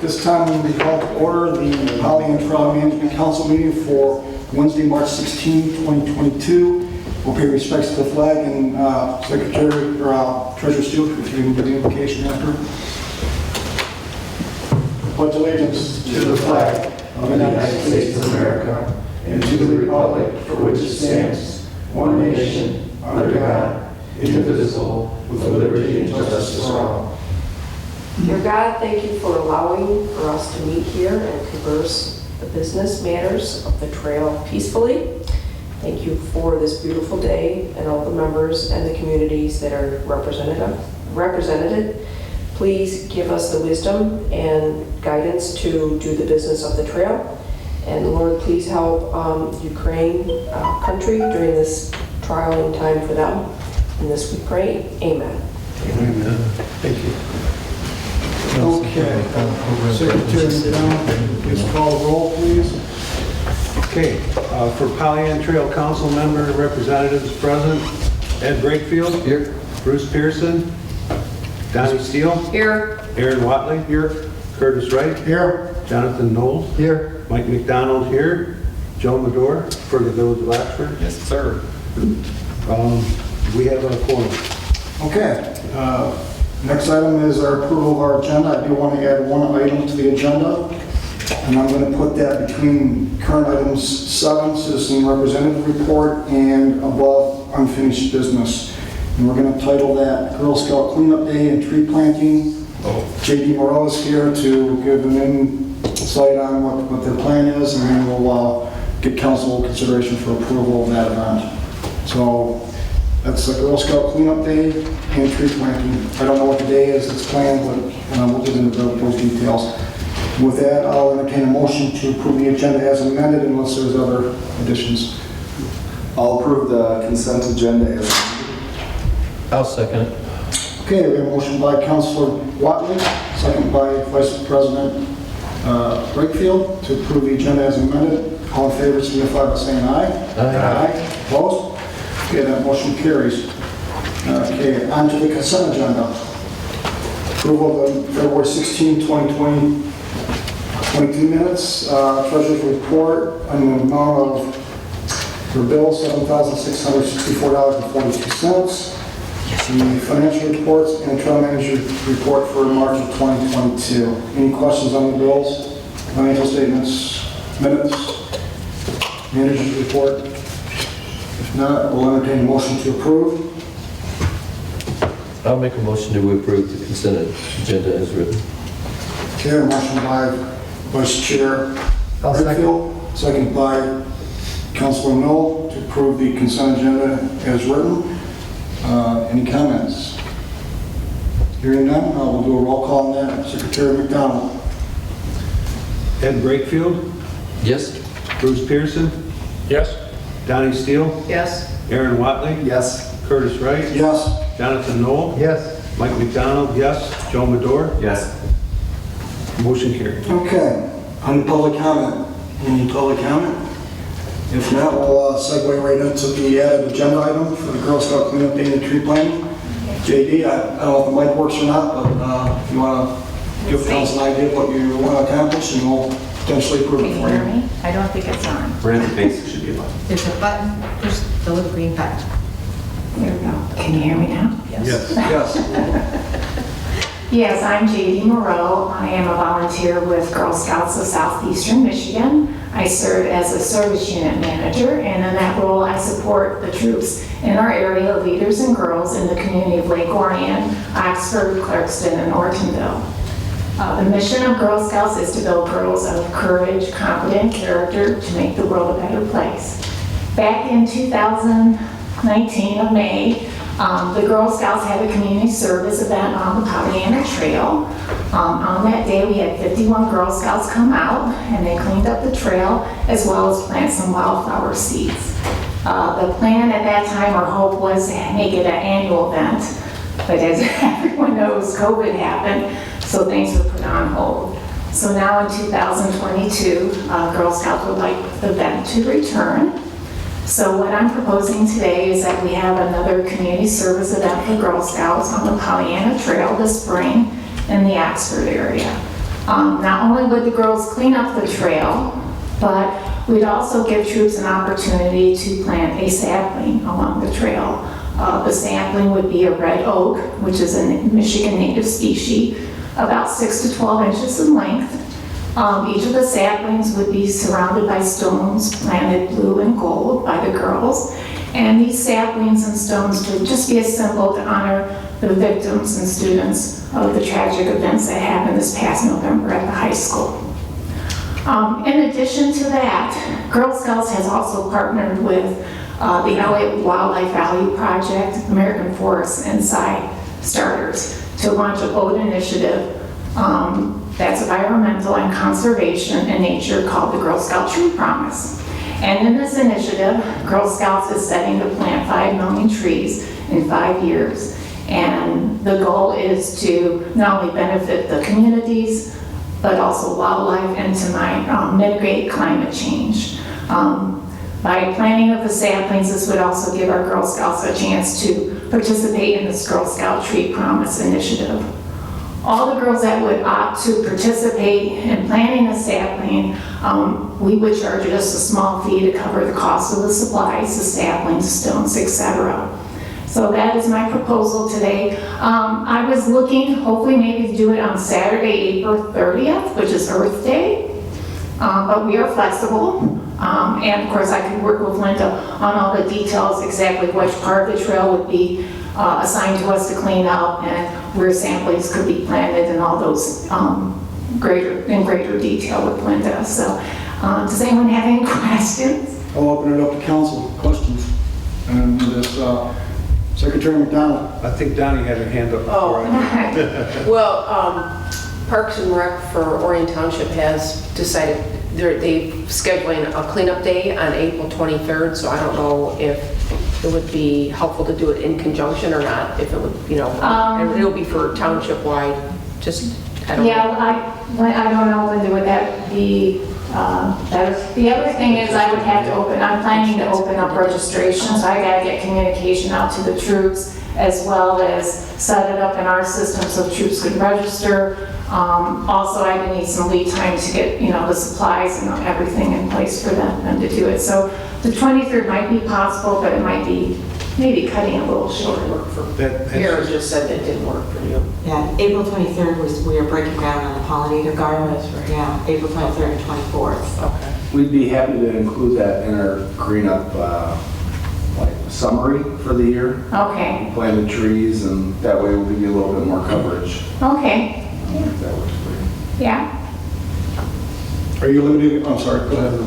This time we will call to order the Pavilion Trail Management Council meeting for Wednesday, March 16, 2022. We'll pay respects to the flag and Secretary or Treasurer Steele, if you can give the invocation after. Pledge allegiance to the flag of the United States of America and to the republic for which it stands, one nation, under God, indivisible, with liberty and justice for all. Dear God, thank you for allowing for us to meet here and converse the business matters of the trail peacefully. Thank you for this beautiful day and all the members and the communities that are represented. Please give us the wisdom and guidance to do the business of the trail. And Lord, please help Ukraine country during this trying time for them. In this we pray, amen. Amen. Thank you. Okay. Secretary, please call the roll, please. Okay, for Pavilion Trail Council member representatives present, Ed Brakefield. Here. Bruce Pearson. Donnie Steele. Here. Aaron Watley. Here. Curtis Wright. Here. Jonathan Knowles. Here. Mike McDonald here. Joe Medore for the Village of Oxford. Yes, sir. We have a quorum. Okay. Next item is our approval of our agenda. I do want to add one item to the agenda, and I'm going to put that between current items 7, citizen representative report, and above unfinished business. And we're going to title that Girl Scout Cleanup Day and Tree Planting. J.D. Moreau is here to give an insight on what their plan is, and then we'll get council consideration for approval of that event. So that's the Girl Scout Cleanup Day and Tree Planting. I don't know what the day is that's planned, but we'll get into those details. With that, I'll entertain a motion to approve the agenda as amended unless there's other additions. I'll approve the consent agenda as amended. I'll second it. Okay, we have a motion by Councilor Watley, second by Vice President Brakefield to approve the agenda as amended. All in favor, signify by saying aye. Aye. Opposed? Okay, that motion carries. Okay, on to the consent agenda. Approval of the February 16, 2022 minutes. Treasurer's report on the amount of, for bill, $7,664.42. The financial reports and trail manager report for March of 2022. Any questions on the bills, financial statements, minutes, manager's report? If not, we'll entertain a motion to approve. I'll make a motion to approve the consent agenda as written. Okay, a motion by Vice Chair Redfield, second by Councilor Knoll to approve the consent agenda as written. Any comments? Hearing none, we'll do a roll call on that. Secretary McDonald. Ed Brakefield. Yes? Bruce Pearson. Yes. Donnie Steele. Yes. Aaron Watley. Yes. Curtis Wright. Yes. Jonathan Knoll. Yes. Mike McDonald, yes. Joe Medore. Yes. Motion carried. Okay, on the public comment. Any public comment? If not, we'll segue right into the added agenda item for the Girl Scout Cleanup Day and Tree Planting. JD, I don't know if the mic works or not, but if you want to give council an idea of what you want to accomplish, and we'll potentially approve it Can for you hear you. me? I don't think it's on. We're at the basic, should be a button. There's a button, push the little green button. There we go. Can you hear me now? Yes. Yes. Yes, I'm J.D. Moreau. I am a volunteer with Girl Scouts of Southeastern Michigan. I serve as a service unit manager, and in that role I support the troops in our area, leaders and girls in the community of Lake Orion, Oxford, Clarkston, and Ortonville. The mission of Girl Scouts is to build girls of courage, confident character to make the world a better place. Back in 2019 of May, the Girl Scouts had a community service event on the Pavilion Trail. On that day, we had 51 Girl Scouts come out, and they cleaned up the trail as well as plant some wildflower seeds. The plan at that time, or hope, was to make it an annual event, but as everyone knows, COVID happened, so things were put on hold. So now in 2022, Girl Scouts would like the event to return. So what I'm proposing today is that we have another community service event for Girl Scouts on the Pollyanna Trail this spring in the Oxford area. Not only would the girls clean up the trail, but we'd also give troops an opportunity to plant a sapling along the trail. The sapling would be a red oak, which is a Michigan native species, about 6 to 12 inches in length. Each of the saplings would be surrounded by stones planted blue and gold by the girls. And these saplings and stones would just be a symbol to honor the victims and students of the tragic events that happened this past November at the high school. In addition to that, Girl Scouts has also partnered with the LA Wildlife Value Project, American Forests and Side Starters to launch a boat initiative that's environmental and conservation in nature called the Girl Scout Tree Promise. And in this initiative, Girl Scouts is setting to plant 5 million trees in 5 years. And the goal is to not only benefit the communities, but also wildlife and to mitigate climate change. By planting of the saplings, this would also give our Girl Scouts a chance to participate in this Girl Scout Tree Promise initiative. All the girls that would opt to participate in planting a sapling, we would charge just a small fee to cover the cost of the supplies, the saplings, stones, etc. So that is my proposal today. I was looking, hopefully maybe to do it on Saturday, April 30th, which is Earth Day, but we are flexible. And of course I could work with Linda on all the details, exactly which part of the trail would be assigned to us to clean up and where saplings could be planted and all those in greater detail with Linda. So does anyone have any questions? I'll open it up to council. Questions? And this, Secretary McDonald. I think Donnie had her hand up before. Well, Parks and Rec for Orion Township has decided they're scheduling a cleanup day on April 23rd, so I don't know if it would be helpful to do it in conjunction or not, if it would, and it'll be for township-wide, just, I don't know. Yeah, I don't know, Linda, would that be better? The other thing is I'm planning to open up registration, so I gotta get communication out to the troops as well as set it up in our system so troops could register. Also, I would need some lead time to get, the supplies and everything in place for them to do it. So the 23rd might be possible, but it might be maybe cutting a little short. Kara just said it didn't work for you. Yeah, April 23rd we are breaking ground on the pollinator garden. Yeah, April 23rd and 24th. Okay. We'd be happy to include that in our green up summary for the year. Okay. Planted trees, and that way we'll give you a little bit more coverage. Okay. If that works for you. Yeah. Are you limited? I'm sorry, go ahead.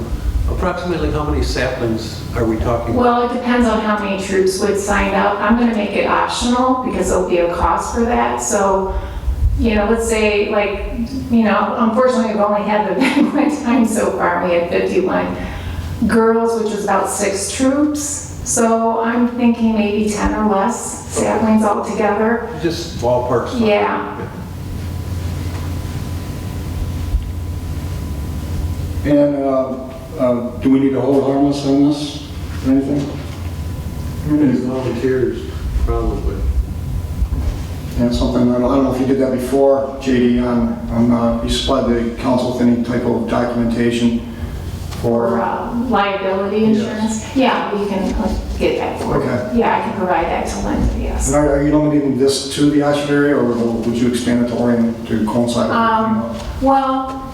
Approximately how many saplings are we talking about? Well, it depends on how many troops would sign up. I'm going to make it optional because there'll be a cost for that. So, let's say unfortunately we've only had the event one time so far. We had 51 girls, which was about 6 troops. So I'm thinking maybe 10 or less saplings altogether. Just ballpark stuff. Yeah. And do we need to hold harmless on this or anything? As volunteers, probably. And something, I don't know if you did that before, JD, you supplied the council with any type of documentation For liability insurance? Yeah, we can get that for you. Okay. Yeah, I can provide that to Linda, yes. And are you limiting this to the Ashford area, or would you expand it to Orion to coincide with Well,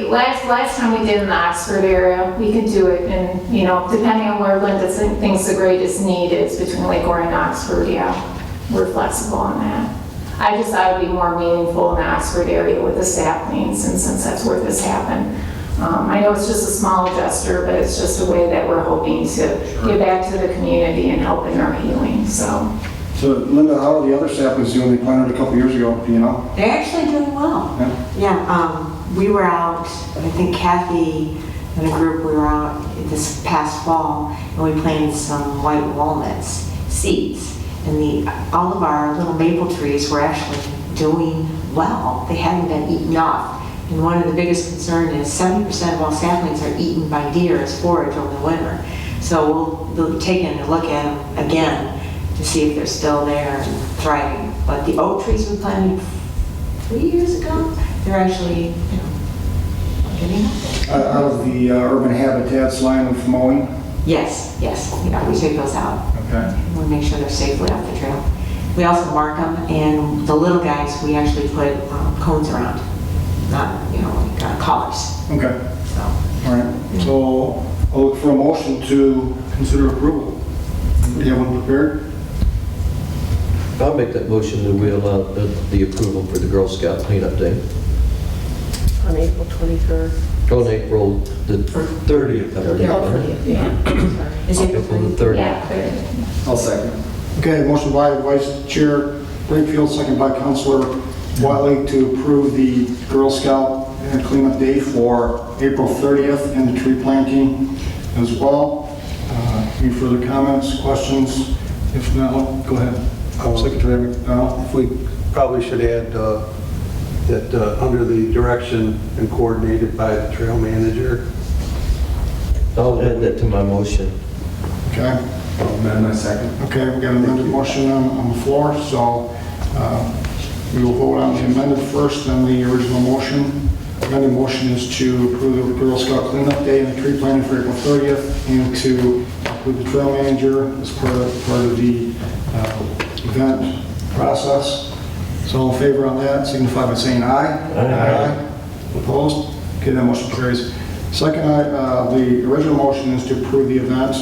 last time we did in the Oxford area, we could do it in, depending on where Linda thinks the greatest need is between Lake Orion and Oxford, yeah, we're flexible on that. I just thought it'd be more meaningful in the Oxford area with the saplings, and since that's where this happened. I know it's just a small gesture, but it's just a way that we're hoping to give back to the community and help in our healing, so. So, Linda, how are the other saplings doing? They planted a couple years ago, do you know? They're actually doing well. Yeah, we were out, I think Kathy and a group, we were out this past fall, and we planted some white walnuts, seeds. And all of our little maple trees were actually doing well. They hadn't been eaten off. And one of the biggest concerns is 70% of all saplings are eaten by deer as forage over the winter. So we'll be taking a look at them again to see if they're still there and thriving. But the oak trees we planted 3 years ago, they're actually, getting up. Out of the urban habitats line of mowing? Yes, yeah, we take those out. Okay. We make sure they're safely off the trail. We also mark them, and the little guys, we actually put cones around, not, like collars, Okay, so. all right. So I'll look for a motion to consider approval. Do you have one prepared? I'll make that motion that we allow the approval for the Girl Scout cleanup day On April 23rd. on April the 30th. I believe. Oh, 30th, yeah. Is it April the 30th. Yeah. I'll second. Okay, motion by Vice Chair Wakefield, second by Councilor Wiley to approve the Girl Scout cleanup day for April 30th and the tree planting as well. Any further comments, questions? If not, go ahead. Secretary McDonald. We probably should add that under the direction and coordinated by the trail manager. I'll add that to my motion. Okay. I'll amend my second. Okay, we got an amended motion on the floor, so we will vote on the amended first, then the original motion. Amended motion is to approve the Girl Scout cleanup day and the tree planting for April 30th, and to include the trail manager as part of the event process. So all in favor on that, signify by saying aye. Aye. Opposed? Okay, that motion carries. Second, the original motion is to approve the event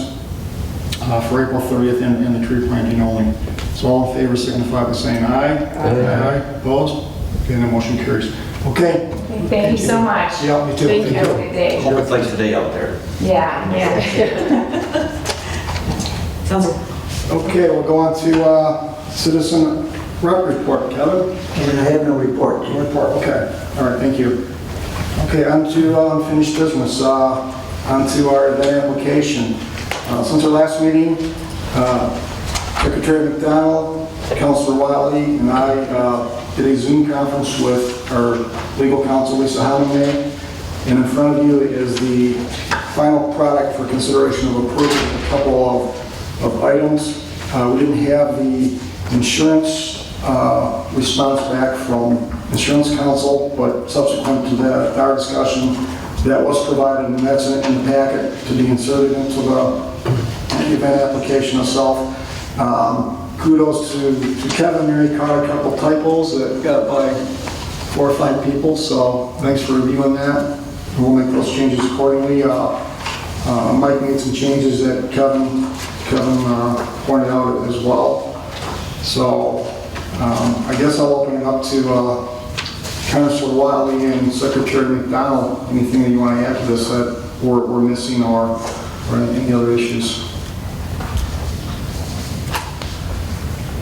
for April 30th and the tree planting only. So all in favor signify by saying aye. Aye. Opposed? Okay, that motion carries. Okay. Thank you so much. Yeah, you too. Thank you. Have a good day. Hope it's like today out there. Yeah. Sounds good. Okay, we'll go on to citizen rep report. Kevin? And I have no report. Report, okay. All right, thank you. Okay, on to unfinished business. On to our event application. Since our last meeting, Secretary McDonald, Councilor Wiley, and I did a Zoom conference with our legal counsel, Lisa Honeyman, and in front of you is the final product for consideration of approval, a couple of items. We didn't have the insurance response back from insurance counsel, but subsequent to that, our discussion, that was provided, and that's in the packet to be inserted into the event application itself. Kudos to Kevin, Mary caught a couple typos that got by 4 or 5 people, so thanks for reviewing that. We'll make those changes accordingly. Mike made some changes that Kevin pointed out as well. So I guess I'll open it up to Councilor Wiley and Secretary McDonald. Anything that you want to add to this that we're missing or any other issues?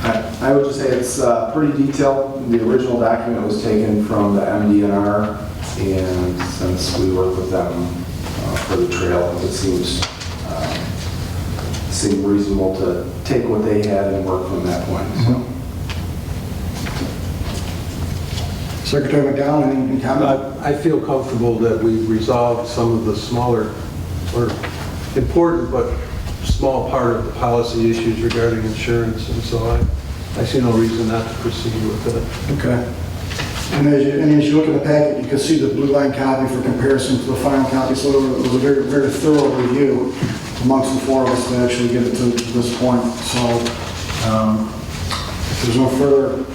I would just say it's pretty detailed. The original document was taken from the MDNR, and since we work with them for the trail, it seemed reasonable to take what they had and work from that point. So. Secretary McDonald, any comment? I feel comfortable that we resolved some of the smaller or important but small part of the policy issues regarding insurance, and so I see no reason not to proceed with it. Okay. And as you look at the packet, you can see the blue line copy for comparison to the final copy. So it was a very, very thorough review amongst the 4 of us to actually get it to this point. So if there's no further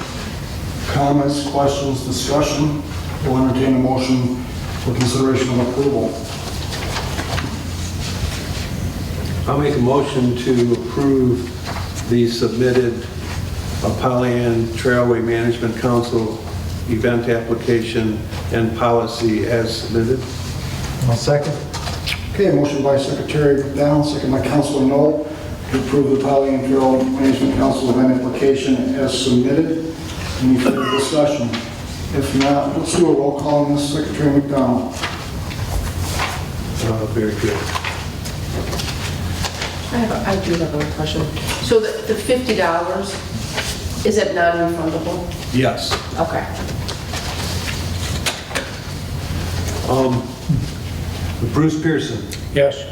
comments, questions, discussion, we'll entertain a motion for consideration of approval. I'll make a motion to approve the submitted Pavilion Trailway Management Council event application and policy as submitted. I'll second. Okay, motion by Secretary McDonald, second by Councilor Knoll to approve the Pavilion Trail Management Council event application as submitted. Any further discussion? If not, let's do a roll call on this. Secretary McDonald. Very good. I do have one question. So the $50, is it non-refundable? Yes. Okay. Bruce Pearson. Yes.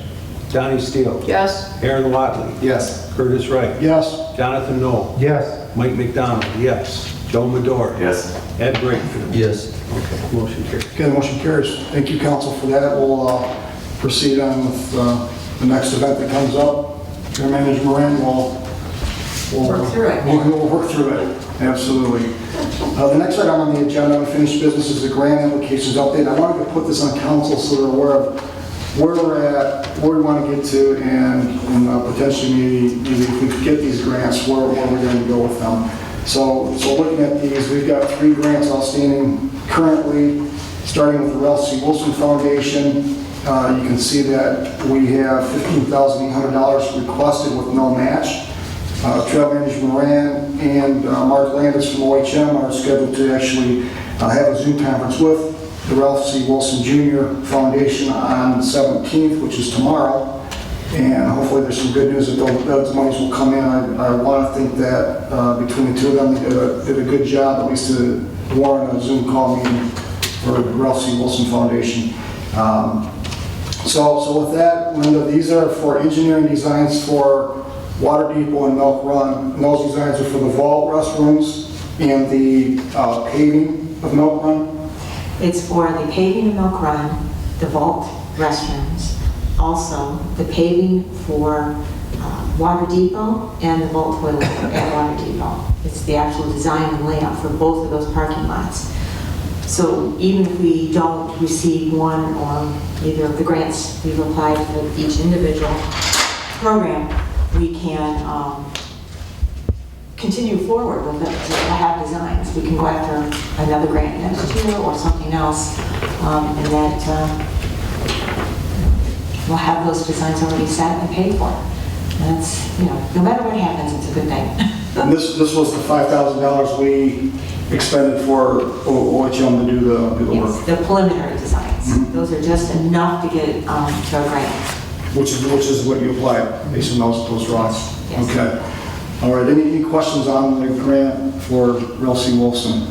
Donnie Steele. Yes? Aaron Watley. Yes. Curtis Wright. Yes. Jonathan Knoll. Yes. Mike McDonald, yes. Joe Medora. Yes. Ed Brakefield. Yes. Okay, motion carries. Okay, the motion carries. Thank you, council, for that. We'll proceed on with the next event that comes up. Your manager Moran will Work through it. We'll work through it, absolutely. The next item on the agenda, unfinished business, is the grant applications update. I wanted to put this on council so they're aware of where we're at, where we want to get to, and potentially maybe if we could get these grants, where we're going to go with them. So looking at these, we've got 3 grants outstanding currently, starting with the Ralph C. Wilson Foundation. You can see that we have $15,800 requested with no match. Trail Manager Moran and Mark Landis from OHM are scheduled to actually have a Zoom conference with the Ralph C. Wilson Jr. Foundation on the 17th, which is tomorrow. And hopefully there's some good news that those monies will come in. I want to think that between the two of them, they did a good job, at least to warrant a Zoom call meeting for the Ralph C. Wilson Foundation. So with that, Linda, these are for engineering designs for Water Depot and Milk Run. And those designs are for the vault restrooms and the paving of Milk Run. It's for the paving of Milk Run, the vault restrooms, also the paving for Water Depot and the vault toilet at Water Depot. It's the actual design and layout for both of those parking lots. So even if we don't receive one or either of the grants we've applied for each individual program, we can continue forward with it. To have designs. We can go after another grant next year or something else, and that we'll have those designs already set and paid for. And it's, no matter what happens, it's a good thing. And this was the $5,000 we expended for OHM to do the work. Yes, the preliminary designs. Mhm. Those are just enough to get it to a grant. Which is what you applied based on those drawings? Yes. Okay. All right, any questions on the grant for Ralph C. Wilson?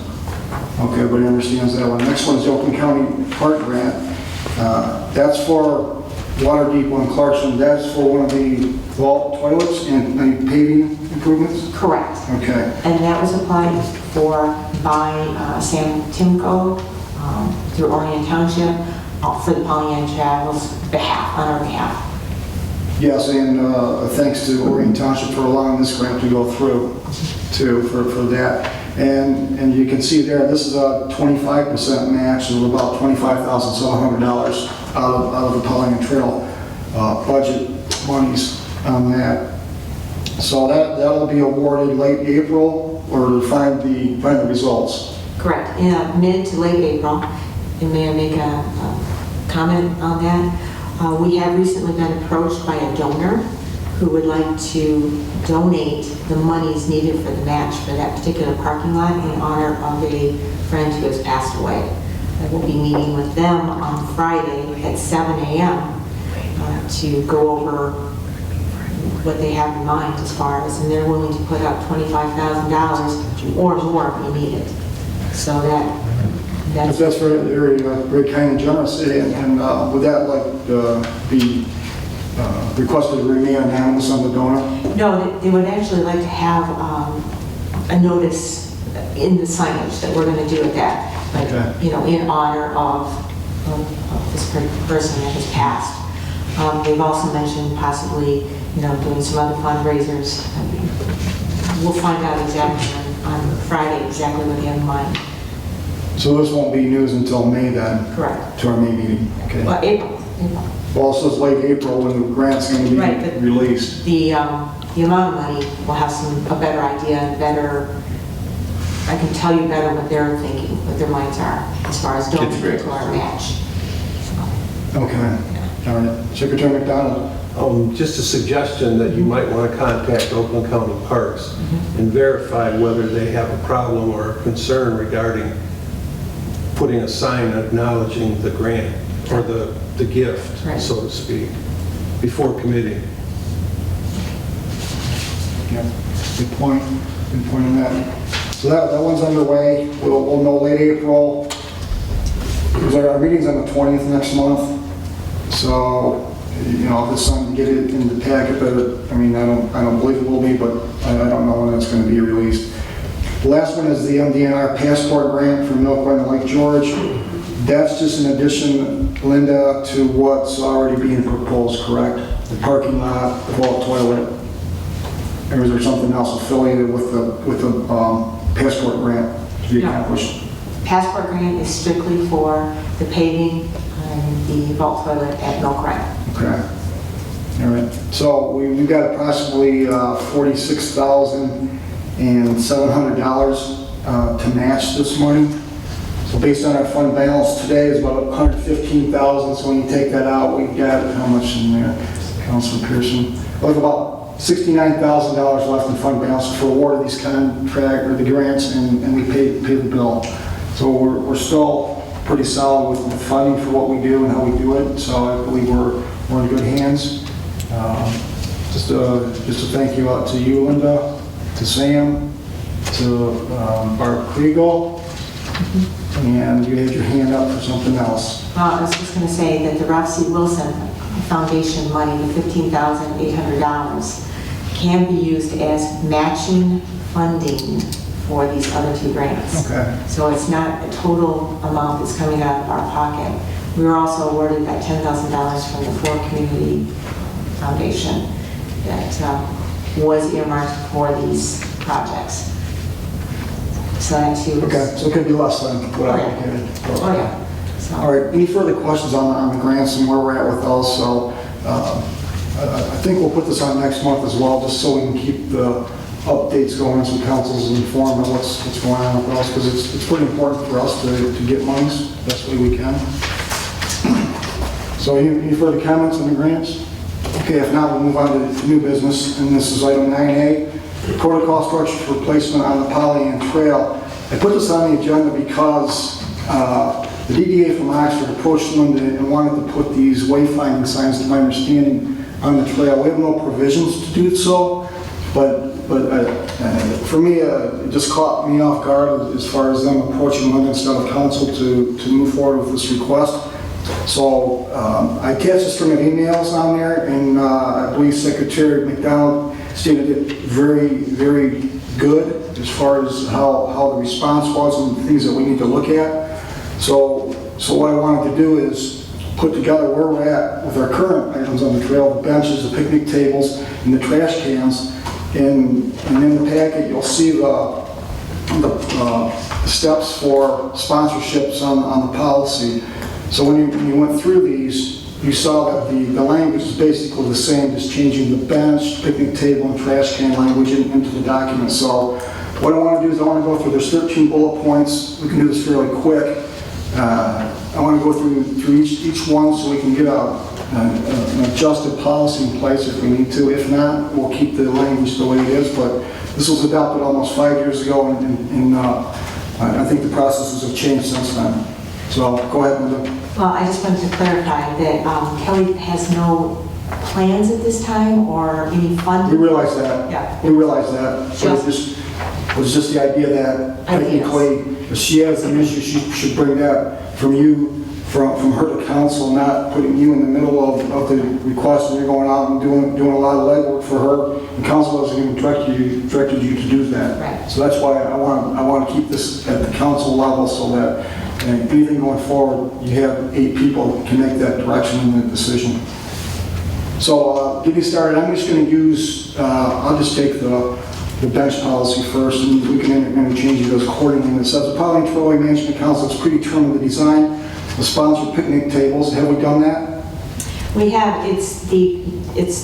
Okay, everybody understands that one. Next one is the Oakland County Park Grant. That's for Water Depot and Clarkson. That's for one of the vault toilets and paving improvements? Correct. Okay. And that was applied for by Sam Timko through Orion Township for the Pavilion Travel's behalf, on our behalf. Yes, and thanks to Orion Township for allowing this grant to go through, too, for that. And you can see there, this is a 25% match of about $25,700 out of the Pavilion Trail budget monies on that. So that'll be awarded late April, or find the results. Correct. In mid to late April. And may I make a comment on that? We have recently been approached by a donor who would like to donate the monies needed for the match for that particular parking lot in honor of a friend who has passed away. I will be meeting with them on Friday at 7 a.m. To go over what they have in mind as far as, and they're willing to put up $25,000 or more if we need it. So that's very, very kind and generous. And would that be requested to remain anonymous on the donor? No, they would actually like to have a notice in the signage that we're going to do at that, like, Okay. in honor of this person that has passed. They've also mentioned possibly, doing some other fundraisers. We'll find out exactly on Friday exactly what they have in mind. So this won't be news until May then? Correct. To our May meeting? Okay. Well, April. Well, so it's late April when the grant's going to be Right, but released. The amount of money, we'll have a better idea, I can tell you better what they're thinking, what their minds are, as far as donating to our match. Okay. All right. Secretary McDonald? Just a suggestion that you might want to contact Oakland County Parks and verify whether they have a problem or a concern regarding putting a sign acknowledging the grant or the gift, Right. so to speak, before committing. Yeah, good point. Good point on that. So that one's underway. We'll know late April. Because our meeting's on the 20th next month. So, if it's something to get it in the packet, but I don't believe it will be, but I don't know when that's going to be released. The last one is the MDNR passport grant for Milkway and Lake George. That's just an addition, Linda, to what's already being proposed, correct? The parking lot, the vault toilet, or is there something else affiliated with the passport grant to be No. accomplished? Passport grant is strictly for the paving and the vault toilet at Milkway. Okay. All right. So we've got approximately $46,700 to match this morning. So based on our fund balance today is about $115,000. So when you take that out, we've got how much in there, Councilor Pearson? We have about $69,000 left in fund balance for award of these contract or the grants, and we pay the bill. So we're still pretty solid with the funding for what we do and how we do it. So I believe we're in good hands. Just a thank you out to you, Linda, to Sam, to Barb Kriegel, and you had your hand up for something else. Well, I was just going to say that the Ralph C. Wilson Foundation money, the $15,800, can be used as matching funding for these other two grants. Okay. So it's not a total amount that's coming out of our pocket. We were also awarded that $10,000 from the Ford Community Foundation that was earmarked for these projects. So that too. Okay, so it could be less than what I indicated. Oh, yeah. So- All right, any further questions on the grants and where we're at with those? So I think we'll put this on next month as well, just so we can keep the updates going, so council's informed of what's going on with those, because it's pretty important for us to get monies the best way we can. So any further comments on the grants? Okay, if not, we'll move on to new business, and this is item 9A, the protocol structure for placement on the Pavilion Trail. I put this on the agenda because the DDA from Oxford approached Linda and wanted to put these wayfinding signs, to my understanding, on the trail. We have no provisions to do so, but for me, it just caught me off guard as far as them approaching Linda instead of council to move forward with this request. So I attached a string of emails on there, and I believe Secretary McDonald stated it very, very good as far as how the response was and things that we need to look at. So what I wanted to do is put together where we're at with our current items on the trail, the benches, the picnic tables, and the trash cans. And in the packet, you'll see the steps for sponsorships on the policy. So when you went through these, you saw that the language is basically the same, just changing the bench, picnic table, and trash can language into the document. So what I want to do is I want to go through, there's 13 bullet points. We can do this fairly quick. I want to go through each one so we can get an adjusted policy in place if we need to. If not, we'll keep the language the way it is. But this was adopted almost 5 years ago, and I think the processes have changed since then. So go ahead, Linda. Well, I just wanted to clarify that Kelly has no plans at this time or any funding. We realize that. Yeah. We realize that. But it was just the idea that technically, if she has an issue, she should bring that from you, from her to council, not putting you in the middle of the request, and you're going out and doing a lot of legwork for her, and council hasn't even directed you to do that. Right. So that's why I want to keep this at the council level so that anything going forward, you have 8 people that can make that direction and the decision. So get me started. I'm just going to use, I'll just take the bench policy first, and we can interchange those accordingly. It says the Pavilion Trailway Management Council is predetermined the design of sponsored picnic tables. Have we done that? We have, it's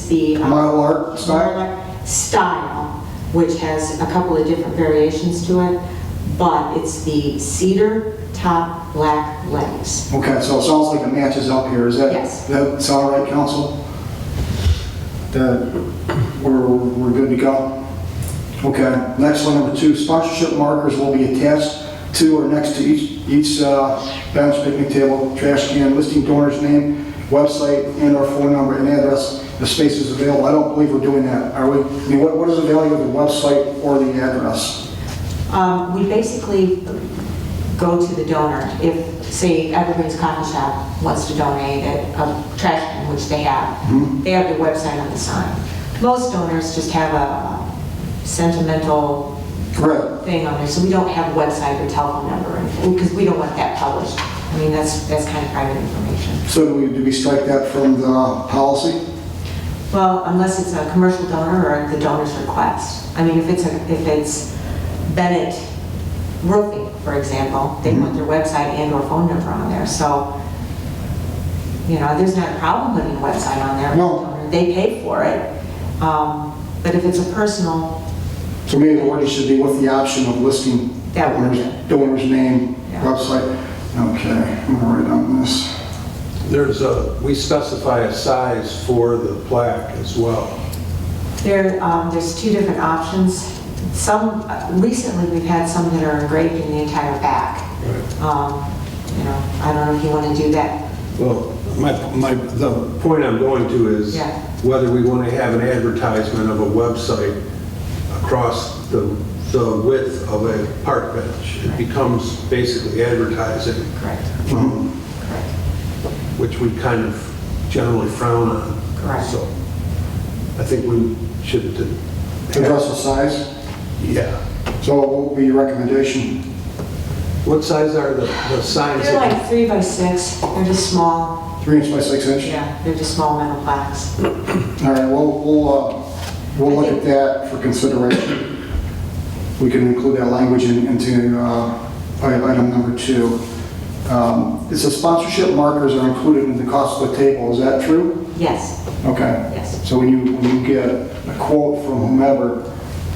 the Model art style? model art style, which has a couple of different variations to it, but it's the cedar top black legs. Okay, so it sounds like it matches up here. Yes. That sound right, council? That we're good to go? Okay, next one, number 2, sponsorship markers will be attached to or next to each bench, picnic table, trash can, listing donor's name, website, and/or phone number and address. The space is available. I don't believe we're doing that, are we? I mean, what is the value of the website or the address? We basically go to the donor. If, say, Evergreen's Coffee Shop wants to donate a trash can, which they have, they have their website on the sign. Most donors just have a sentimental Correct. thing on there, so we don't have a website or telephone number or anything, because we don't want that published. I mean, that's kind of private information. So do we strike that from the policy? Well, unless it's a commercial donor or at the donor's request. I mean, if it's Bennett Roofing, for example, they want their website and or phone number on there, so, you know, there's not a problem putting a website on there. No. They pay for it. But if it's a personal, So maybe the wording should be with the option of listing That would be donor's name, Yeah. website. Okay, I'm gonna write on this. We specify a size for the plaque as well. there's two different options. Some, recently we've had some that are engraved in the entire back. You know, I don't know if you want to do that. Well, the point I'm going to is Yeah. whether we want to have an advertisement of a website across the width of a park bench. It becomes basically advertising, Correct. which we kind of generally frown on. Correct. So I think we should Address the size. Yeah. So what will be your recommendation? What size are the signs? They're like 3 by 6. They're just small. 3 inch by 6 inch? Yeah, they're just small metal plaques. All right, we'll look at that for consideration. We can include that language into item number 2. It says sponsorship markers are included in the cost of the table. Is that true? Yes, Okay. yes. So when you get a quote from whomever,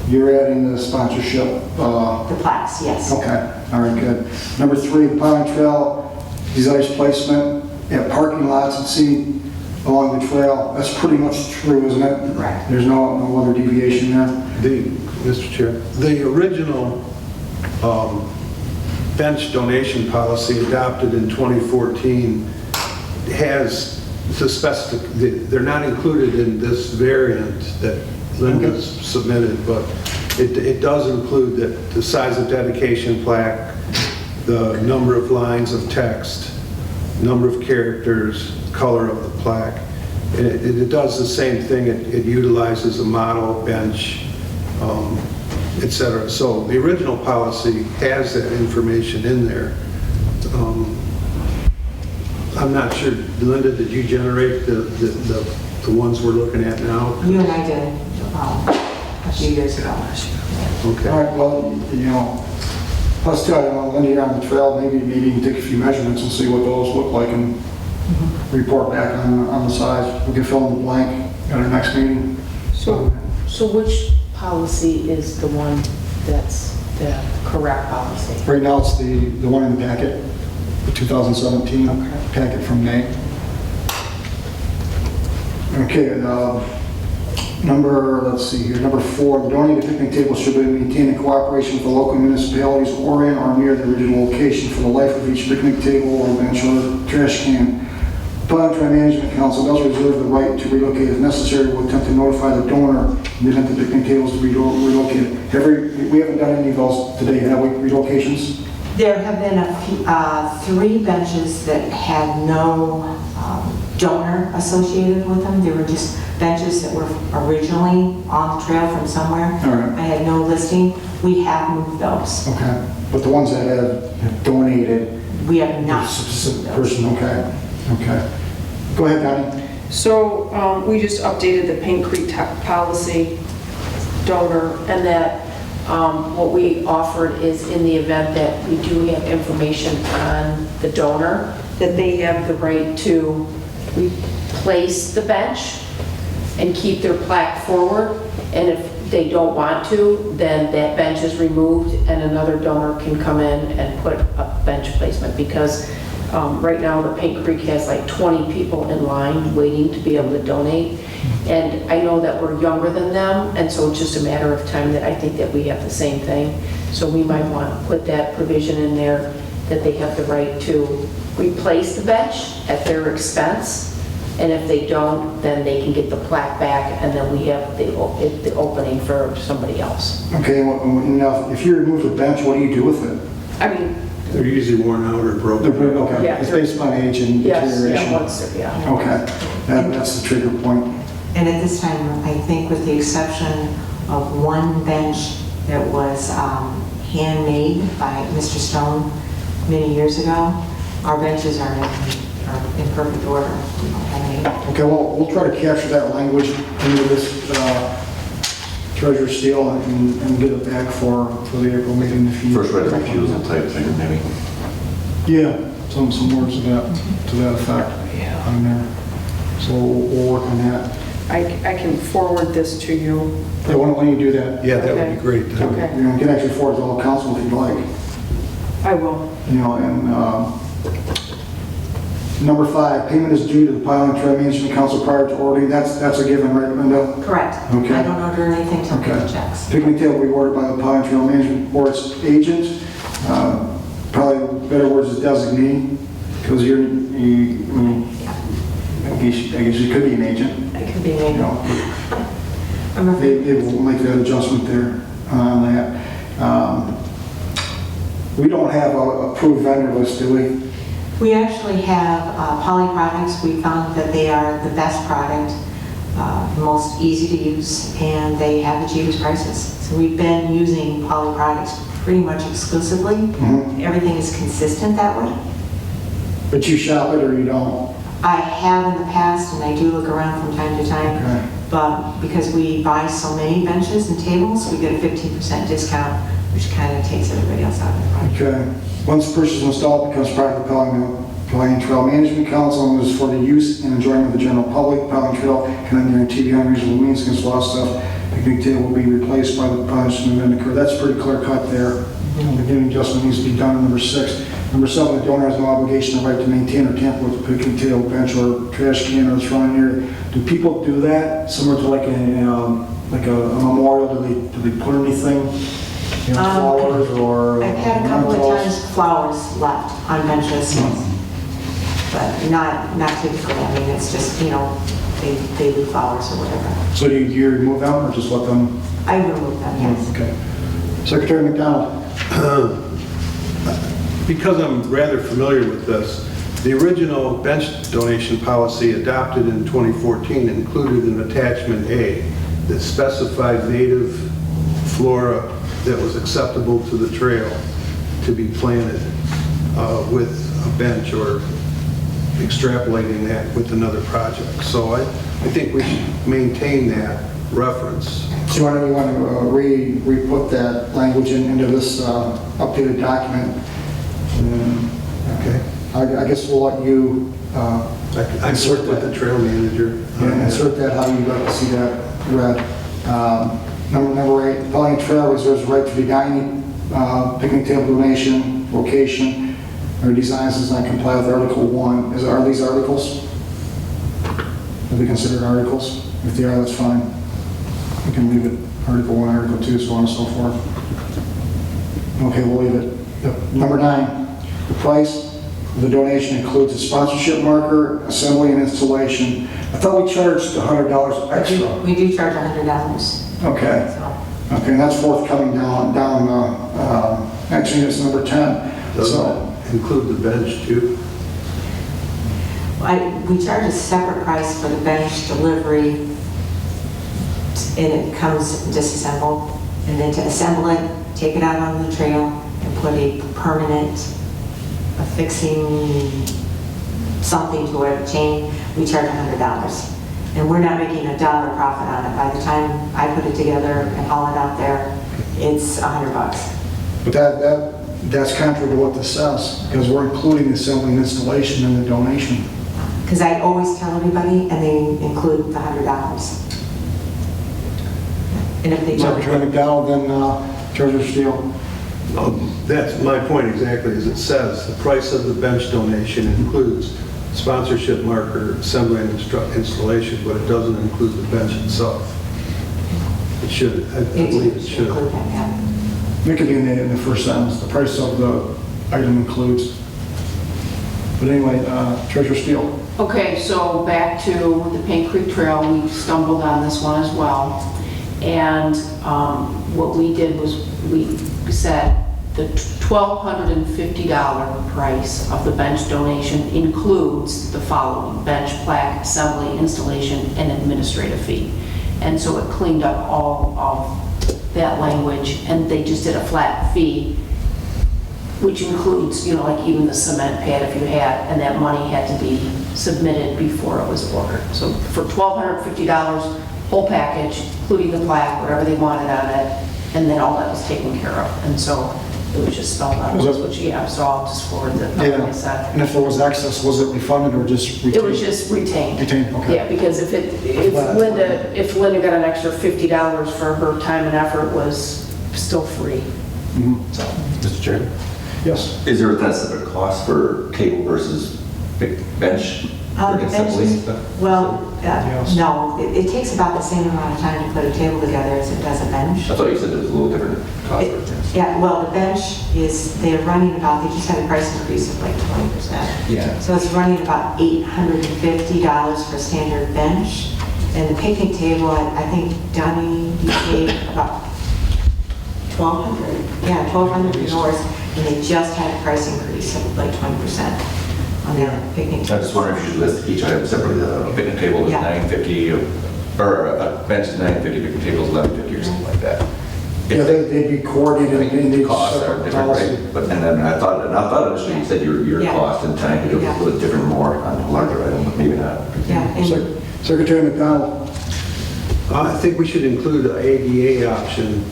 you're adding the sponsorship. The plaques, yes. Okay, all right, good. Number 3, the Pavilion Trail desires placement at parking lots and seating along the trail. That's pretty much true, isn't it? Correct. There's no other deviation there? Mr. Chair, the original bench donation policy adopted in 2014 has the specific, they're not included in this variant that Linda's submitted, but it does include that the size of dedication plaque, the number of lines of text, number of characters, color of the plaque. It does the same thing. It utilizes a model bench, et cetera. So the original policy has that information in there. I'm not sure, Linda, did you generate the ones we're looking at now? You and I did a few years ago. Okay. All right, well, you know, plus too, I don't know, Linda, you're on the trail, maybe you can take a few measurements and see what those look like and report back on the size. We can fill in the blank at our next meeting. So which policy is the one that's the correct policy? Right now, it's the one in the packet, the 2017 packet from May. Okay, let's see here, number 4, the donated picnic table should be maintained in cooperation with the local municipalities or in or near the original location for the life of each picnic table or bench or trash can. Pavilion Trail Management Council does reserve the right to relocate if necessary. We'll attempt to notify the donor in the event the picnic tables to be relocated. We haven't done any of those today, have we, relocations? There have been 3 benches that had no donor associated with them. They were just benches that were originally on the trail from somewhere. All right. I had no listing. We have moved those. Okay, but the ones that have donated, We have not. specific person, okay. Go ahead, Donnie. So we just updated the Paint Creek policy donor, and that what we offered is in the event that we do have information on the donor, that they have the right to replace the bench and keep their plaque forward. And if they don't want to, then that bench is removed and another donor can come in and put a bench placement, because right now the Paint Creek has like 20 people in line waiting to be able to donate. And I know that we're younger than them, and so it's just a matter of time that I think that we have the same thing. So we might want to put that provision in there, that they have the right to replace the bench at their expense. And if they don't, then they can get the plaque back, and then we have the opening for somebody else. Okay, well, now, if you remove the bench, what do you do with it? I mean, They're usually worn out or broken. Okay, Yeah. it's based on age and yes, deterioration. yeah, once, yeah. Okay, that's the trigger point. And at this time, I think with the exception of 1 bench that was handmade by Mr. Stone many years ago. Our benches are in perfect order. We don't have any. Okay, well, we'll try to capture that language into this treasure seal and get it back for the April meeting if you... First right of refusal type thing, maybe. Yeah, some words to that effect on there. So we'll work on that. I can forward this to you. Yeah, why don't you do that? Yeah, that would be great. Okay. You know, you can actually forward it to all council if you'd like. I will. You know, and number 5, payment is due to the Pavilion Trail Management Council prior to ordering. That's a given, right, Linda? Correct. Okay. I don't order anything till Okay. the checks. Picnic table will be ordered by the Pavilion Trail Management Board's agent. Probably better words is designee, because I mean, I guess you could be an agent. It could be You made. know, I'm afraid. they will make that adjustment there on that. We don't have a approved vendor list, do we? We actually have Poly products. We found that they are the best product, most easy to use, and they have the cheapest prices. So we've been using Poly products pretty much exclusively. Mhm. Everything is consistent that way. But you shop it or you don't? I have in the past, and I do look around from time to time, Okay. but because we buy so many benches and tables, we get a 15% discount, which kind of takes everybody else out of the project. Okay. Once the purchase is installed, it becomes part of the Pavilion Trail Management Council and is for the use and enjoyment of the general public. Pavilion Trail cannot guarantee beyond reasonable means against loss of picnic table will be replaced by the punishment event occur. That's pretty clear cut there. The beginning adjustment needs to be done. Number 6. Number 7, the donor has no obligation or right to maintain or tamper with the picnic table, bench, or trash can or throwing area. Do people do that similar to like a memorial? Do they put anything? You know, flowers or... I've had a couple of mementos? times flowers left on benches, but not typically. I mean, it's just, you know, they leave flowers or whatever. So do you remove them or just let them? I remove them, yes. Okay. Secretary McDonald. Because I'm rather familiar with this, the original bench donation policy adopted in 2014 included an attachment A that specified native flora that was acceptable to the trail to be planted with a bench, or extrapolating that with another project. So I think we should maintain that reference. So you want to re-put that language into this updated document? Okay. I guess we'll let you I insert with the trail manager. insert that how you'd like to see that read. Number 8, Pavilion Trail reserves the right to deny any picnic table donation, location, or designs does not comply with Article 1. Are these articles? Are they considered articles? If they are, that's fine. We can leave it Article 1, Article 2, so on and so forth. Okay, we'll leave it. Number 9, the price of the donation includes a sponsorship marker, assembly, and installation. I thought we charged $100 extra. We do charge $100. Okay. So, Okay, and that's forthcoming down, actually, it's number 10. Does So, that include the bench too? we charge a separate price for the bench delivery, and it comes disassembled. And then to assemble it, take it out on the trail and put a permanent affixing something to it, chain, we charge $100. And we're not making $1 profit on it. By the time I put it together and haul it out there, it's $100. but that's contrary to what this says, because we're including the assembly and installation in the donation. Because I always tell everybody, and they include the $100. And if they don't, Secretary McDonald, then Treasurer Steele. That's my point exactly, as it says, the price of the bench donation includes sponsorship marker, assembly and installation, but it doesn't include the bench itself. It should, I believe it should. include that, yeah. It could be in the first sentence, the price of the item includes. But anyway, Treasurer Steele. Okay, so back to the Paint Creek Trail, we stumbled on this one as well. And what we did was we said the $1,250 price of the bench donation includes the following: bench, plaque, assembly, installation, and administrative fee. And so it cleaned up all of that language, and they just did a flat fee, which includes, like even the cement pad if you had, and that money had to be submitted before it was ordered. So for $1,250, whole package, including the plaque, whatever they wanted on it, and then all that was taken care of. And so it was just spelled out, which, so I'll just forward the, like I said. And if there was excess, was it refunded or just retained? It was just retained. Retained, okay. Yeah, because if Linda got an extra $50 for her time and effort, was still free. So. Mr. Chairman? Yes. Is there a separate cost for table versus bench? for assembly and stuff? Well, Yes. no, it takes about the same amount of time to put a table together as it does a bench. I thought you said it was a little different cost. Yeah, well, the bench is, they're running about, they just had a price increase of like 20%. Yeah. So it's running about $850 for a standard bench. And the picnic table, I think Donnie, he paid about $1,200. Yeah, $1,200, and they just had a price increase of like 20% on their picnic I table. just wondering if you should list each item separately. A picnic table is Yeah. $950, or a bench is $950, picnic table is $1150 or something like that. Yeah, they'd be coordinated and they'd Costs are different, right? But, and then I thought initially you said your Yeah. cost and time to do it was a little different more on a larger item, but maybe not. Yeah, and Secretary McDonald. I think we should include the ADA option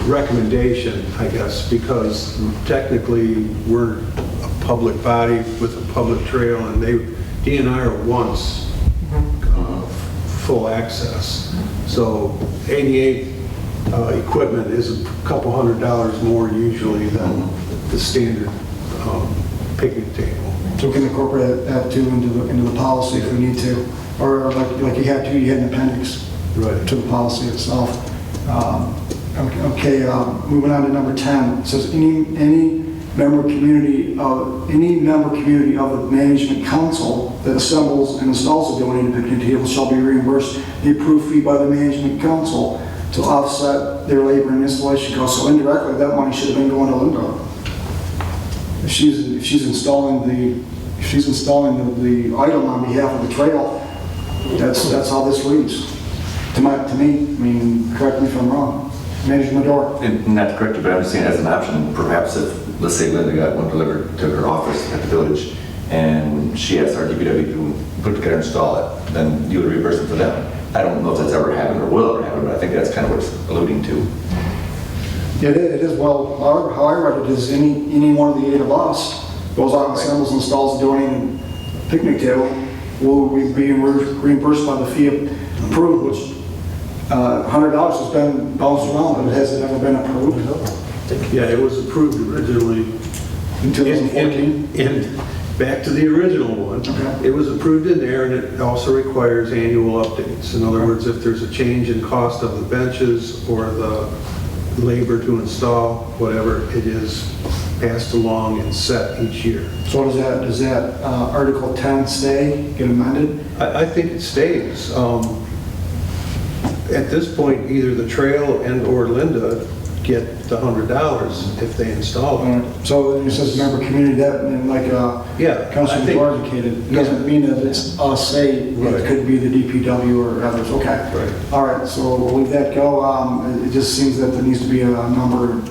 recommendation, I guess, because technically we're a public body with a public trail, and DNR wants full access. So ADA equipment is a couple $100 more usually than the standard picnic table. So we can incorporate that too into the policy if we need to. Or like you had an appendix Right. to the policy itself. Okay, moving on to number 10. It says any member community of the management council that assembles and installs a donated picnic table shall be reimbursed the approved fee by the management council to offset their labor and installation costs. So indirectly, that money should have been going to Linda. If she's installing the item on behalf of the trail, that's how this reads. To me, I mean, correct me if I'm wrong. Manager Madore. And not to correct you, but I'm just saying as an option, perhaps if, let's say Linda got one delivered to her office at the village, and she asked our DPW to put together and install it, then you would reimburse it for them. I don't know if that's ever happened or will ever happen, but I think that's kind of what it's alluding to. Yeah, it is. Well, how I read it is any one of the 8 of us goes out and assembles and installs a donated picnic table, will be reimbursed by the fee approved, which $100 has been bounced around, but has it ever been approved? Yeah, it was approved originally In 2014? And back to the original one. Okay. It was approved in there, and it also requires annual updates. In other words, if there's a change in cost of the benches or the labor to install, whatever, it is passed along and set each year. So does that Article 10 stay, get amended? I think it stays. At this point, either the trail and or Linda get the $100 if they install it. So it says member community, that, and like Yeah, Councilman I think- Barr indicated, it doesn't mean that it's us, say, Right. it could be the DPW or others, okay. Right. All right, so we'll leave that go. It just seems that there needs to be a number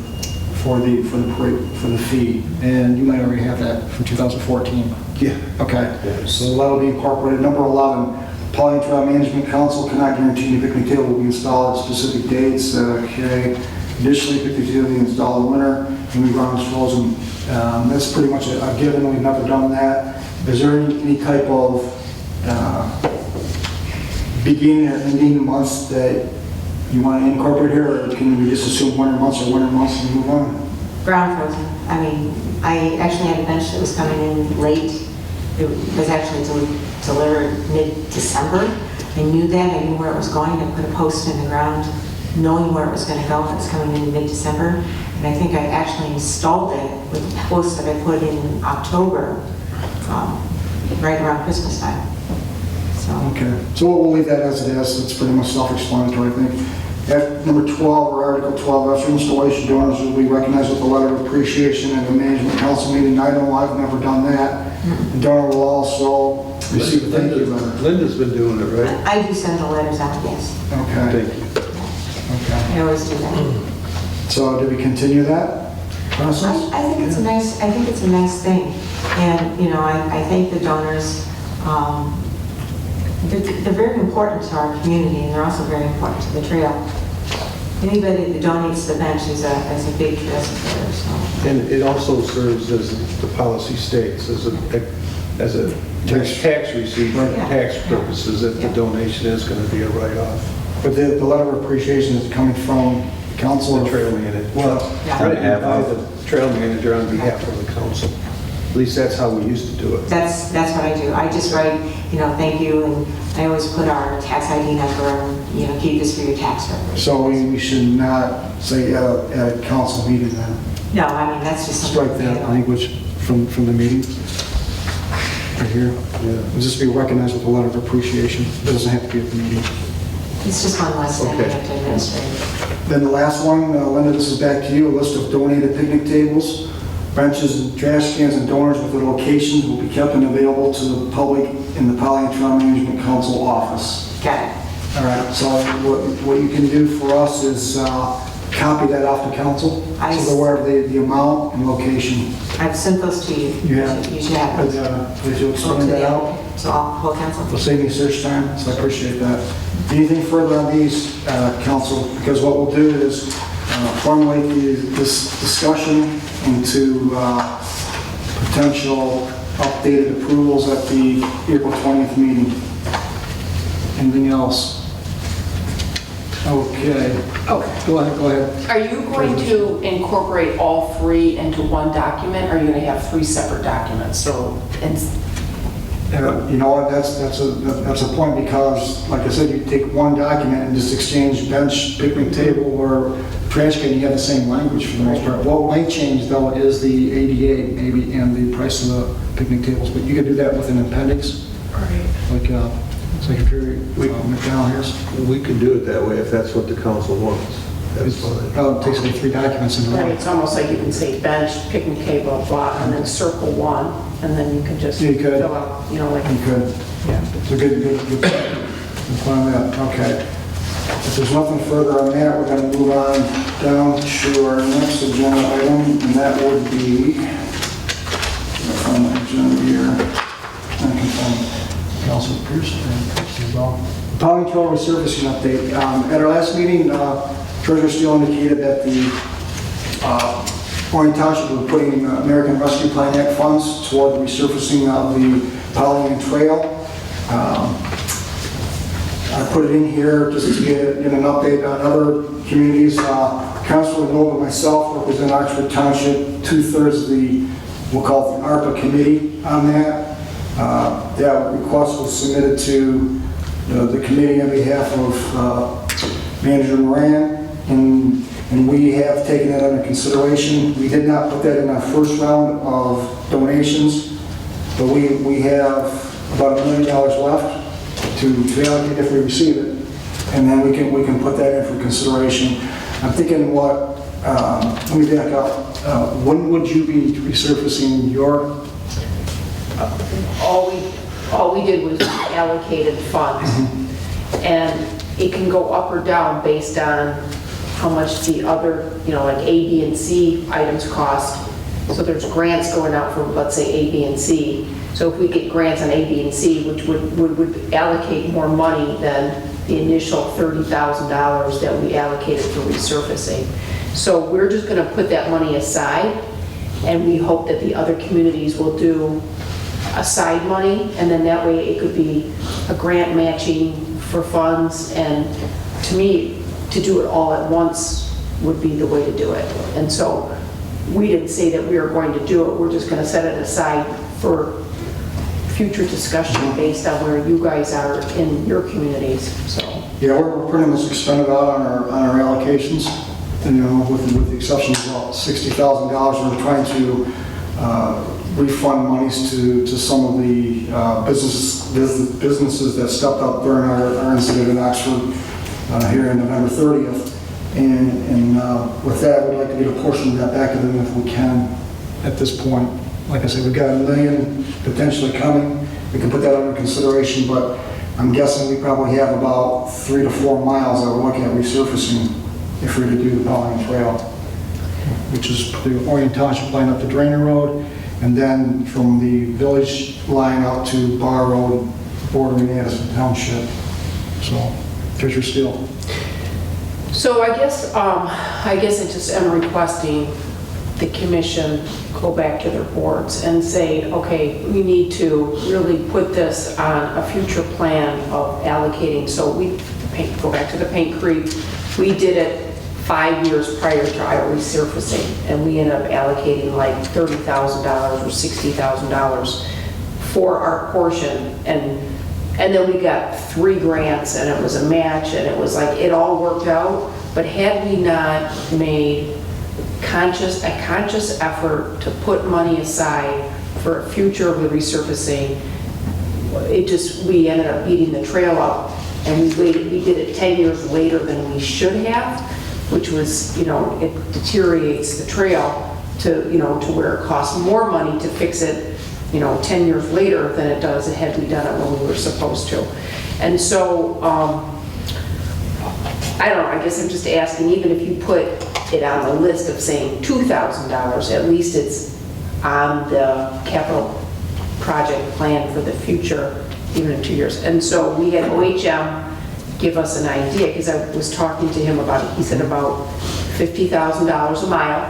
for the fee, and you might already have that from 2014. Yeah. Okay, so that'll be incorporated. Number 11, Pavilion Trail Management Council cannot guarantee the picnic table will be installed at specific dates. Okay, additionally, picnic table will be installed in winter and we run as frozen. That's pretty much a given. We've never done that. Is there any type of beginning or ending months that you want to incorporate here, or can we just assume winter months and move on? ground frozen. I mean, I actually had a bench that was coming in late. It was actually delivered mid-December. I knew that, I knew where it was going. I put a post in the ground, knowing where it was going to go. It was coming in mid-December. And I think I actually installed it with the post that I put in October, right around Christmas time. So, Okay, so we'll leave that as it is. It's pretty much self-explanatory, I think. At number 12, or Article 12, after installation, donors will be recognized with a letter of appreciation at a management council meeting. I know I've never done that. The donor will also receive a thank you letter. Linda's been doing it, right? I do send the letters out, yes. Okay, Thank you. okay. I always do that. So do we continue that process? I think it's a nice, I think it's a nice thing. And, you know, I thank the donors. They're very important to our community, and they're also very important to the trail. Anybody that donates to the bench is a big trail supporter, so. And it also serves as the policy states, as a tax receipt for Yeah. tax purposes, if the Yeah. donation is going to be a write-off. But the letter of appreciation is coming from the council. The trail manager. Well, Yeah. Written by the trail manager on behalf of the council. At least that's how we used to do it. That's what I do. I just write, you know, thank you, and I always put our tax ID number, and, you know, keep this for your tax purposes. so we should not say at a council meeting then. No, I mean, that's just something. Strike that language from the meeting. Right here. Yeah. It'll just be recognized with a letter of appreciation. It doesn't have to be at the meeting. It's just one less thing we Okay. have to administer. Then the last one, Linda, this is back to you. A list of donated picnic tables, benches, and trash cans, and donors with their locations will be kept and available to the public in the Pavilion Trail Management Council office. Got it. All right, so what you can do for us is copy that off to council, so they're aware of the amount and location. I've sent those to you. You have? You should have those. Did you explain that out? So I'll whole council. It'll save me search time, so I appreciate that. Anything further on these, council? Because what we'll do is formulate this discussion into potential updated approvals at the April 20th meeting. Anything else? Okay. Oh, Go ahead. are you going to incorporate all three into one document, or are you going to have three separate documents? So, You know what, that's a point, because, like I said, you take one document and just exchange bench, picnic table, or trash can, you have the same language for the most part. What might change, though, is the ADA, maybe, and the price of the picnic tables, but you could do that with an appendix, like Secretary McDowell here. We can do it that way if that's what the council wants. That's fine. It takes like 3 documents in right, one. it's almost like you can say bench, picnic table, blah, and then circle one, and then you can just You could. fill out, you know, like, You could. yeah. It's a good plan that. Okay. If there's nothing further on that, we're going to move on down to our next agenda item, and that would be, on the agenda here, I can find Council Pierce as well. Pavilion Trail resurfacing update. At our last meeting, Treasurer Steele indicated that the Township was putting American Rescue Plan Act funds toward the resurfacing of the Pavilion Trail. I put it in here just to get an update on other communities. Councilor Nova and myself represent Oxford Township, 2/3 of the, we'll call it the ARPA committee on that. That request was submitted to the committee on behalf of Manager Moran, and we have taken that under consideration. We did not put that in our first round of donations, but we have about $1 million left to allocate if we receive it, and then we can put that in for consideration. I'm thinking let me back up. When would you be resurfacing your? All we did was allocated funds, and it can go up or down based on how much the other, you know, like A, B, and C items cost. So there's grants going out for, let's say, A, B, and C. So if we get grants on A, B, and C, which would allocate more money than the initial $30,000 that we allocated for resurfacing. So we're just going to put that money aside, and we hope that the other communities will do aside money, and then that way it could be a grant matching for funds, and to me, to do it all at once would be the way to do it. And so we didn't say that we were going to do it, we're just going to set it aside for future discussion based on where you guys are in your communities, so. Yeah, we're pretty much expended out on our allocations, and, you know, with the exception of about $60,000, we're trying to refund monies to some of the businesses that stepped up during our incident in Oxford here on November 30th. And with that, we'd like to get a portion of that back to them if we can at this point. Like I said, we've got $1 million potentially coming. We can put that under consideration, but I'm guessing we probably have about 3 to 4 miles that we're looking at resurfacing if we were to do the Pavilion Trail, which is the Orion Township line up to Drainer Road, and then from the village line out to Bar Road, bordering Addison Township. So, there's your steel. So I guess I just am requesting the commission go back to their boards and say, okay, we need to really put this on a future plan of allocating. So we go back to the Paint Creek. We did it 5 years prior to our resurfacing, and we ended up allocating like $30,000 or $60,000 for our portion. And then we got 3 grants, and it was a match, and it was like, it all worked out. But had we not made a conscious effort to put money aside for a future of the resurfacing, we ended up beating the trail up, and we did it 10 years later than we should have, which was, it deteriorates the trail to where it costs more money to fix it 10 years later than it does had we done it when we were supposed to. And so, I don't know, I guess I'm just asking, even if you put it on the list of saying $2,000, at least it's on the capital project plan for the future, even in 2 years. And so we had OHM give us an idea, because I was talking to him about it. He said about $50,000 a mile.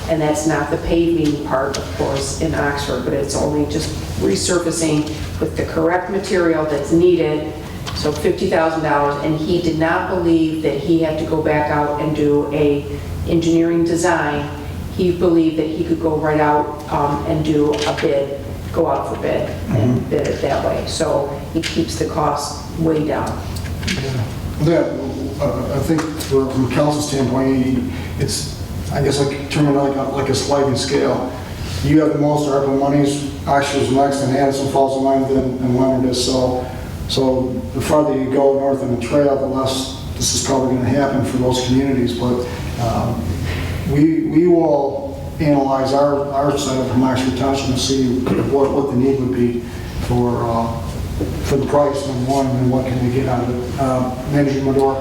And that's not the paving part, of course, in Oxford, but it's only just resurfacing with the correct material that's needed. So $50,000, and he did not believe that he had to go back out and do a engineering design. He believed that he could go right out and do a bid, go out for bid, and bid it that way. So he keeps the cost way down. I think from council's standpoint, it's, I guess, turn it like a sliding scale. You have the most ARPA monies, Oxford's next, and Addison falls in line, and Leonard is. So the farther you go north on the trail, the less this is probably going to happen for those communities. But we will analyze our side from Oxford Township and see what the need would be for the price, number one, and what can we get out of it. Manager Medora?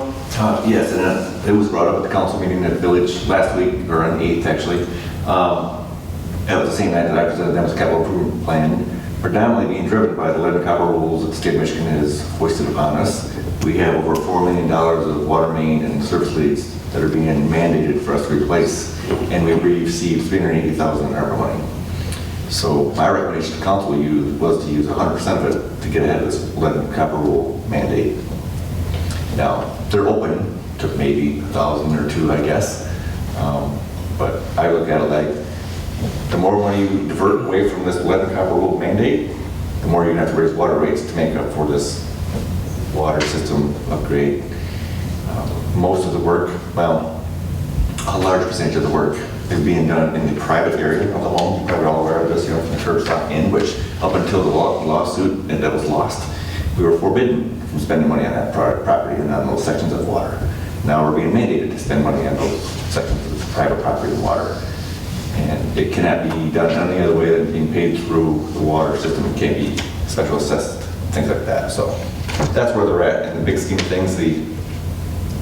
Yes, and it was brought up at the council meeting at the village last week, or on the 8th actually. It was the same night that I presented them as a capital improvement plan, predominantly being driven by the lead and copper rules that the state of Michigan has foisted upon us. We have over $4 million of water main and service leads that are being mandated for us to replace, and we received $380,000 in ARPA money. So my recommendation to council was to use 100% of it to get ahead of this lead and copper rule mandate. Now, they're open to maybe 1,000 or 2, I guess. But I look at it like, the more money you divert away from this lead and copper rule mandate, the more you're going to have to raise water rates to make up for this water system upgrade. Most of the work, well, a large percentage of the work is being done in the private area of the home. You're probably all aware of this, from the curb stop in, which up until the lawsuit and that was lost, we were forbidden from spending money on that property and on those sections of water. Now we're being mandated to spend money on those sections of private property and water. And it cannot be done any other way than being paid through the water system. It can't be special assessed, things like that. So that's where they're at in the big scheme of things.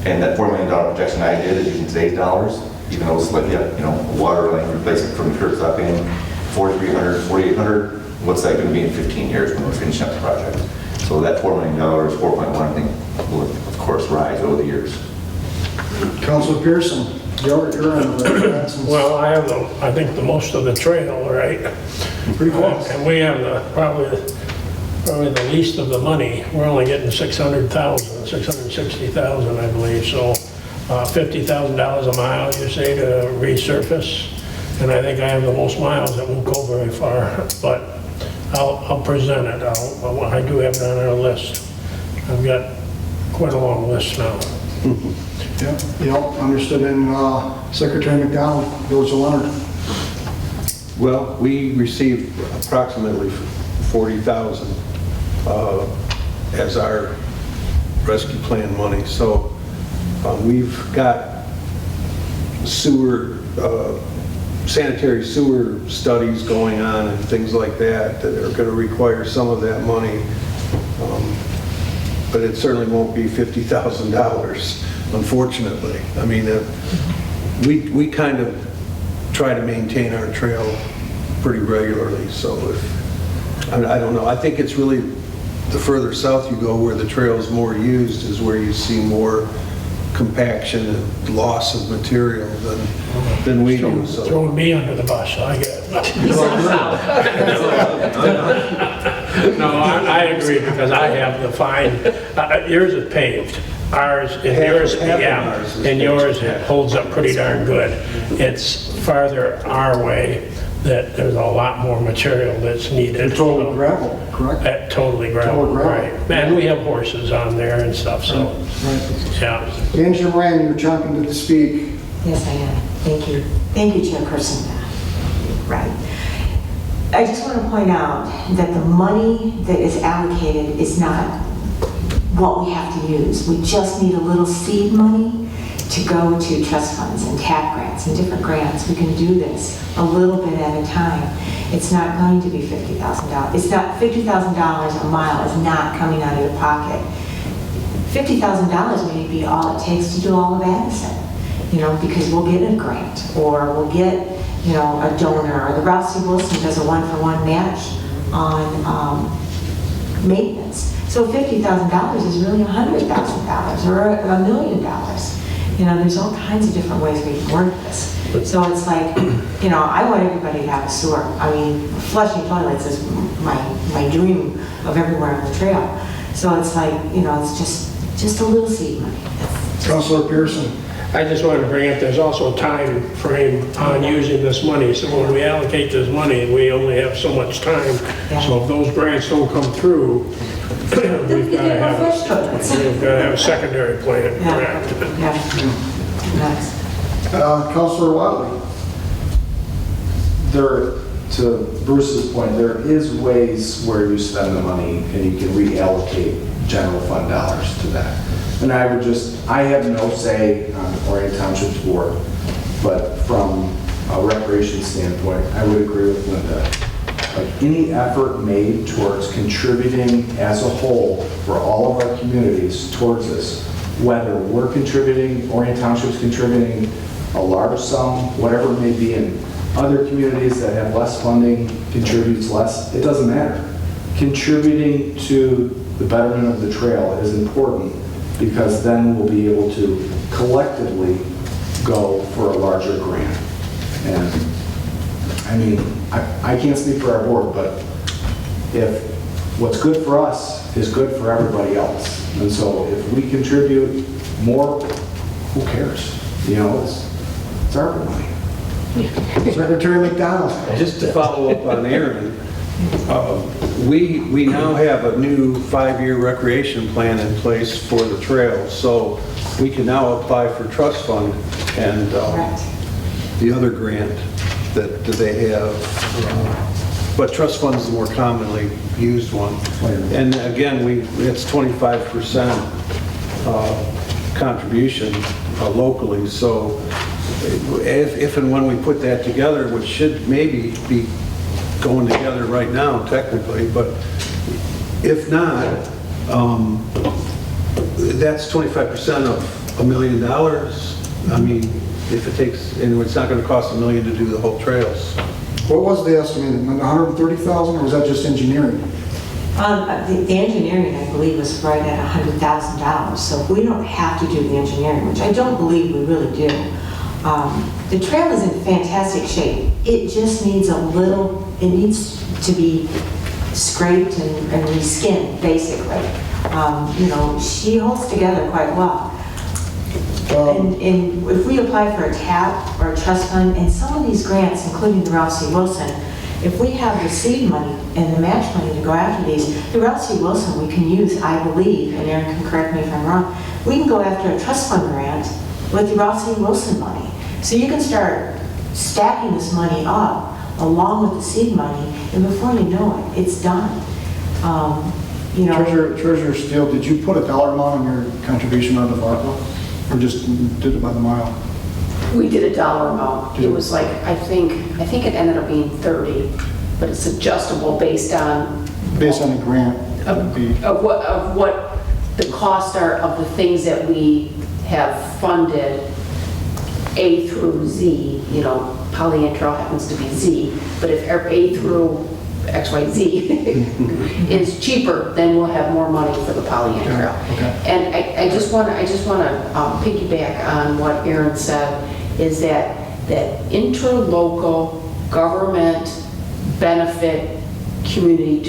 And that $4 million projection I did is using today's dollars, even though it's slightly up, water line replacement from the curb stop in, $4,300, $4,800. What's that going to be in 15 years when we're finishing up the project? So that $4 million, 4.1, I think, will of course rise over the years. Councilor Pearson, you're in the Well, I think the most of the trail, right? pretty close. And we have probably the least of the money. We're only getting 660,000, I believe. So $50,000 a mile, you say, to resurface. And I think I have the most miles. That won't go very far, but I'll present it. I do have it on our list. I've got quite a long list now. Yep, understood. And Secretary McDonald, Village of Leonard. Well, we received approximately 40,000 as our rescue plan money. So we've got sanitary sewer studies going on and things like that that are going to require some of that money. But it certainly won't be $50,000. unfortunately. I mean, we kind of try to maintain our trail pretty regularly, so I don't know. I think it's really the further south you go where the trail is more used is where you see more compaction and loss of material than we do. So. Throwing me under the bus, I get it. No, I agree, because I have the fine, yours is paved. Ours, and yours, yeah, and yours holds up pretty darn good. It's farther our way that there's a lot more material that's needed. Total gravel, correct? Totally gravel, Total gravel. right. And we have horses on there and stuff, so, yeah. Angela Moran, you're chomping to speak. Yes, I am. Thank you. Thank you, Chairperson. Right. I just want to point out that the money that is allocated is not what we have to use. We just need a little seed money to go to trust funds and TAP grants and different grants. We can do this a little bit at a time. It's not going to be $50,000. It's not $50,000 a mile is not coming out of your pocket. $50,000 may be all it takes to do all of Addison, because we'll get a grant or we'll get, a donor, or the Ralph C. Wilson does a one-for-one match on maintenance. So $50,000 is really $100,000 or $1 million. There's all kinds of different ways we can work this. So it's like, I want everybody to have a sewer. I mean, flushing toilets is my dream of everywhere on the trail. So it's like, it's just a little seed money. Councilor Pearson. I just wanted to bring up, there's also a time frame on using this money. So when we allocate this money, we only have so much time. Yeah. So if those grants don't come through, we've got to have a secondary plan, correct? Yeah. Next. Councilor Wiley. To Bruce's point, there is ways where you spend the money and you can reallocate general fund dollars to that. And I have no say on Orion Township's board, but from a recreation standpoint, I would agree with Linda. Like any effort made towards contributing as a whole for all of our communities towards this, whether we're contributing, Orion Township's contributing a large sum, whatever it may be, in other communities that have less funding contributes less, it doesn't matter. Contributing to the betterment of the trail is important, because then we'll be able to collectively go for a larger grant. And I mean, I can't speak for our board, but if what's good for us is good for everybody else. And so if we contribute more, who cares? It's our money. Secretary McDonald. Just to follow up on Aaron, we now have a new 5-year recreation plan in place for the trail, so we can now apply for trust fund and the other grant that they have. But trust fund is the more commonly used one. And again, it's 25% contribution locally, so if and when we put that together, which should maybe be going together right now technically, but if not, that's 25% of $1 million. I mean, if it takes, and it's not going to cost $1 million to do the whole trails. What was the estimate? 130,000, or was that just engineering? The engineering, I believe, was right at $100,000. So if we don't have to do the engineering, which I don't believe we really do, the trail is in fantastic shape. It just needs it needs to be scraped and reskinned, basically. She holds together quite well. And if we apply for a TAP or a trust fund, and some of these grants, including the Ralph C. Wilson, if we have the seed money and the match money to go after these, the Ralph C. Wilson we can use, I believe, and Aaron can correct me if I'm wrong, we can go after a trust fund grant with the Ralph C. Wilson money. So you can start stacking this money up along with the seed money, and before you know it, it's done. Treasurer Steele, did you put a dollar amount on your contribution out of ARPA? Or just did it by the mile? We did a dollar amount. It was like, I think it ended up being 30, but it's adjustable based on the grant. of what the costs are of the things that we have funded A through Z, you know, Pavilion Trail happens to be Z, but if A through XYZ is cheaper, then we'll have more money for the Pavilion Trail. And I just want to piggyback on what Aaron said, is that interlocal government benefit community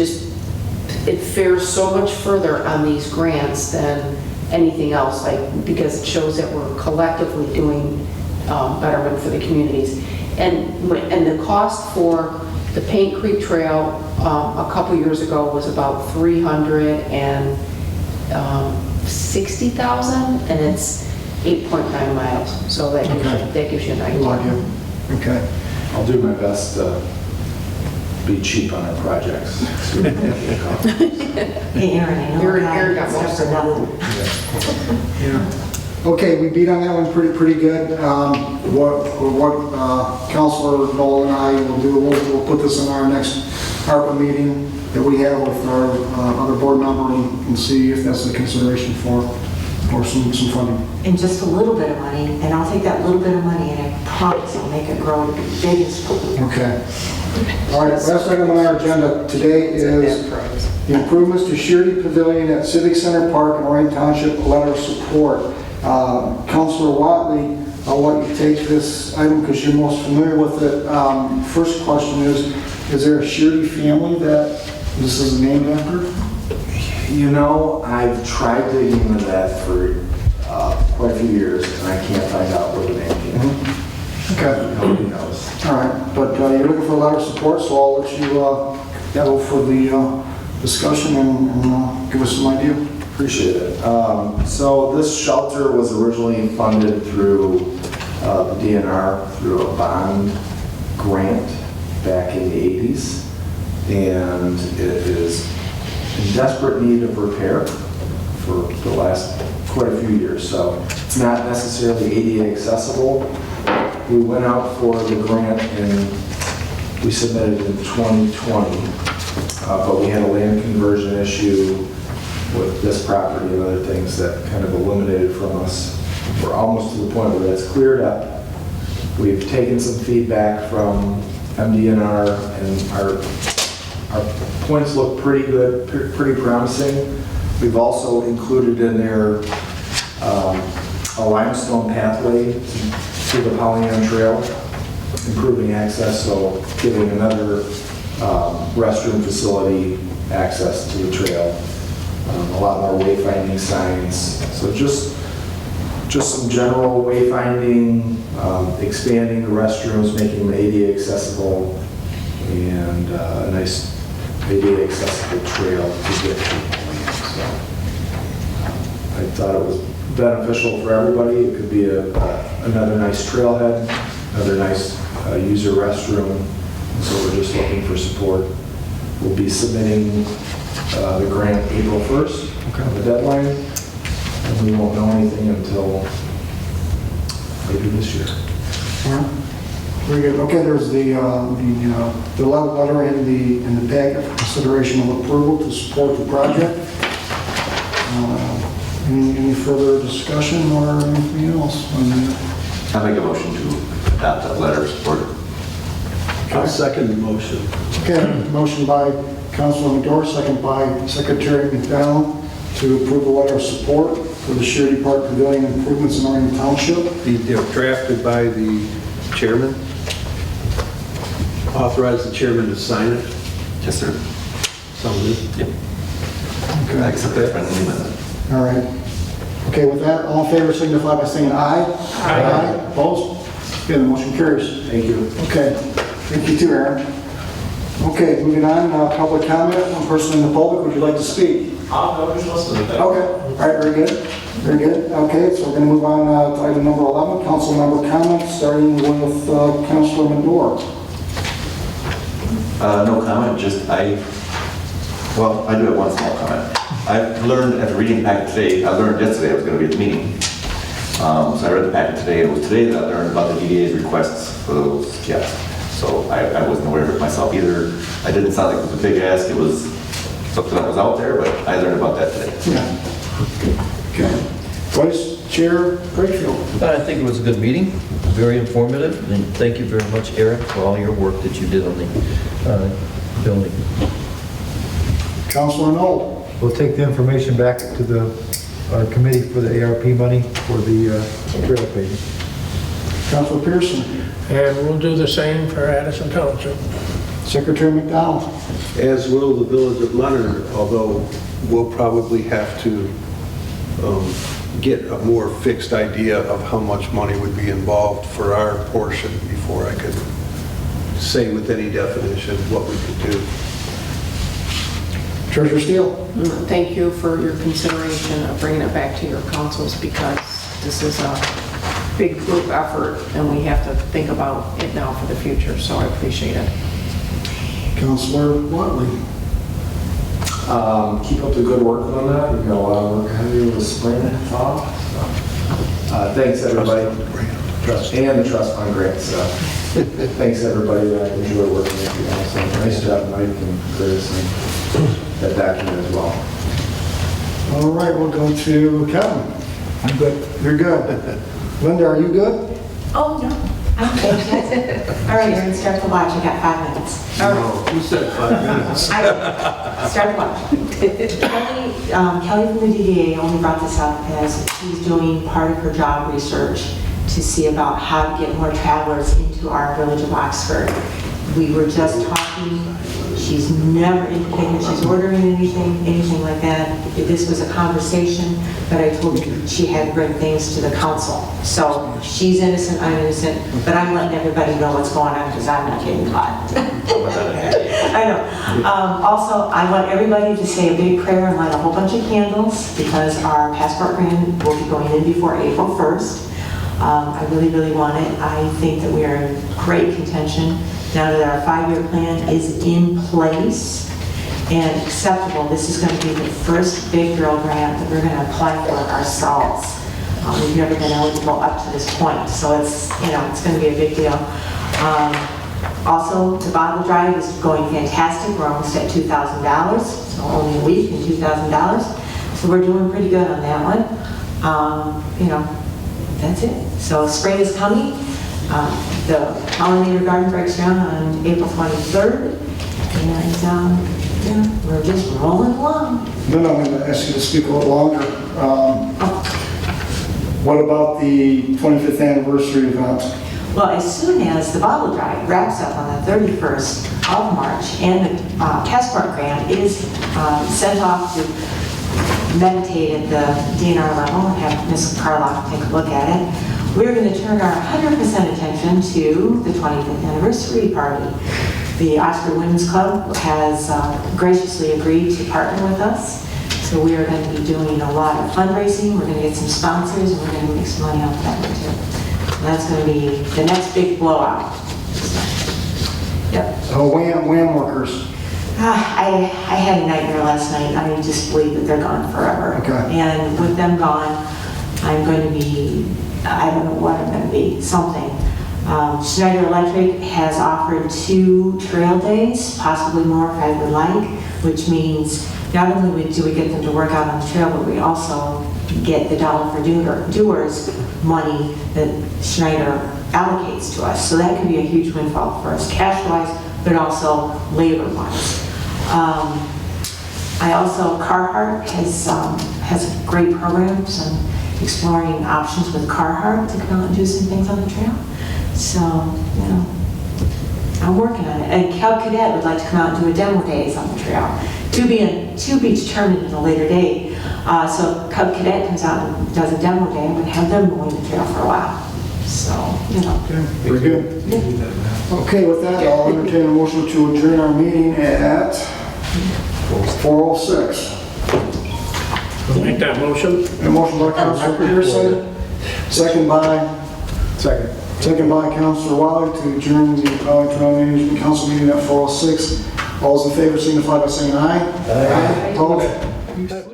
it fares so much further on these grants than anything else, because it shows that we're collectively doing betterment for the communities. And the cost for the Paint Creek Trail a couple years ago was about $360,000, and it's 8.9 miles. So that gives you an idea. Okay. I'll do my best to be cheap on our projects. Hey, Aaron, I know Aaron got stuff most for of nothing. Okay, we beat on that one pretty good. What Councilor Noel and I will do, we'll put this in our next ARPA meeting that we have with our other board member and see if that's a consideration for some funding. And just a little bit of money, and I'll take that little bit of money and I promise I'll make it grow to be big and strong. Okay. All right, last item on our agenda today is the improvements to Shirty Pavilion at Civic Center Park in Lorraine Township, letter of support. Councilor Watley, I'll let you take this item because you're most familiar with it. First question is there a Shirty family that this is named after? You know, I've tried digging into that for quite a few years, and I can't find out where the name came from. Okay. Nobody knows. All right, but you're looking for a letter of support, so I'll let you go for the discussion and give us some idea. Appreciate it. So this shelter was originally funded through the DNR through a bond grant back in the 80s, and it is in desperate need of repair for the last quite a few years. So it's not necessarily ADA accessible. We went out for the grant and we submitted in 2020, but we had a land conversion issue with this property and other things that kind of eliminated from us. We're almost to the point where that's cleared up. We've taken some feedback from MDNR and our points look pretty good, pretty promising. We've also included in there a limestone pathway to the Pavilion Trail, improving access, so giving another restroom facility access to the trail. A lot more wayfinding signs. So just some general wayfinding, expanding the restrooms, making them ADA accessible, and a nice ADA accessible trail to get to. So I thought it was beneficial for everybody. It could be another nice trailhead, another nice user restroom. So we're just looking for support. We'll be submitting the grant April 1st, the deadline, and we won't know anything until maybe this year. Very good. Okay, there's the letter in the packet for consideration of approval to support the project. Any further discussion or anything else on that? I make a motion to adopt that letter of support. I'll second the motion. Okay, motion by Councilor McDorr, second by Secretary McDonald to approve the letter of support for the Shirty Park Pavilion improvements in Lorraine Township. They're drafted by the chairman. Authorize the chairman to sign it. Yes, sir. Sound good? Yep. Okay. I accept that friendly amendment. All right. Okay, with that, all in favor signify by saying aye. Aye. Opposed? Okay, the motion carries. Thank you. Okay, thank you too, Aaron. Okay, moving on, public comment. One person in the public, would you like to speak? No, just listening. Okay, all right, very good. Very good. Okay, so we're going to move on to item number 11, council member comments, starting with Councilor McDorr. No comment, I do have one small comment. I learned after reading the packet today, I learned yesterday I was going to be at the meeting. So I read the packet today, and it was today that I learned about the DDA's requests for those skips. So I wasn't aware of it myself either. I didn't sound like it was a big ask, it was something that was out there, but I learned about that today. Yeah. Okay. Joyce? Chair Craigfield. I think it was a good meeting, very informative, and thank you very much, Eric, for all your work that you did on the building. Councilor Knoll. We'll take the information back to our committee for the ARP money for the trail paving. Councilor Pearson. And we'll do the same for Addison Township. Secretary McDonald. As will the Village of Leonard, although we'll probably have to get a more fixed idea of how much money would be involved for our portion before I could say with any definition what we could do. Treasurer Steele. Thank you for your consideration of bringing it back to your councils, because this is a big group effort and we have to think about it now for the future, so I appreciate it. Councilor Watley. Keep up the good work on that. You've got a lot of work ahead of you with the spring and fall. So, thanks everybody. And the trust fund grants. Thanks everybody. I enjoy working with you also. Nice job, Mike and Chris and that document as well. All right, we'll go to Kevin. I'm good. You're good. Linda, are you good? Oh, no. I'm good. All right, you're going to start the watch. You got 5 minutes. All right. You said 5 minutes. Start the watch. Kelly from the DDA only brought this up as she's doing part of her job research to see about how to get more travelers into our village of Oxford. We were just talking. She's never indicated she's ordering anything like that. This was a conversation, but I told her she had to bring things to the council. So she's innocent, I'm innocent, but I'm letting everybody know what's going on because I'm not getting caught. I know. Also, I want everybody to say a big prayer and light a whole bunch of candles because our passport grant will be going in before April 1st. I really want it. I think that we are in great contention now that our 5-year plan is in place and acceptable. This is going to be the first big girl grant that we're going to apply for ourselves. We've never been eligible up to this point, so it's going to be a big deal. Also, the bottle drive is going fantastic. We're almost at $2,000, so only a week and $2,000. So we're doing pretty good on that one. That's it. So spring is coming. The pollinator garden breaks down on April 23rd, and we're just rolling along. Then I'm going to ask you to speak a little longer. What about the 25th anniversary event? Well, as soon as the bottle drive wraps up on the 31st of March and the passport grant is sent off to meditate at the DNR level and have Ms. Carlock take a look at it, we're going to turn our 100% attention to the 25th anniversary party. The Oxford Women's Club has graciously agreed to partner with us. So we are going to be doing a lot of fundraising. We're going to get some sponsors and we're going to make some money off of that one too. And that's going to be the next big blowout. Yep. WAM workers. I had a nightmare last night. I just believe that they're gone forever. Okay. And with them gone, I'm going to be, I don't know what I'm going to be, something. Schneider Electric has offered 2 trail days, possibly more if I would like, which means not only do we get them to work out on the trail, but we also get the dollar for doers money that Schneider allocates to us. So that could be a huge windfall for us cash-wise, but also labor-wise. I also, Carhartt has a great program, so I'm exploring options with Carhartt to come out and do some things on the trail. So, I'm working on it. And Cub Cadet would like to come out and do a demo days on the trail. To be determined at a later date. So Cub Cadet comes out and does a demo day. I'm going to have them mowing the trail for a while. So, Okay, very good. Okay, with that, I'll entertain a motion to adjourn our meeting at 4:06. Make that motion. A motion by Councilor Pearson, second by Councilor Wiley to adjourn the Pavilion Trail Management Council meeting at 4:06. All those in favor signify by saying aye. Aye. Opposed?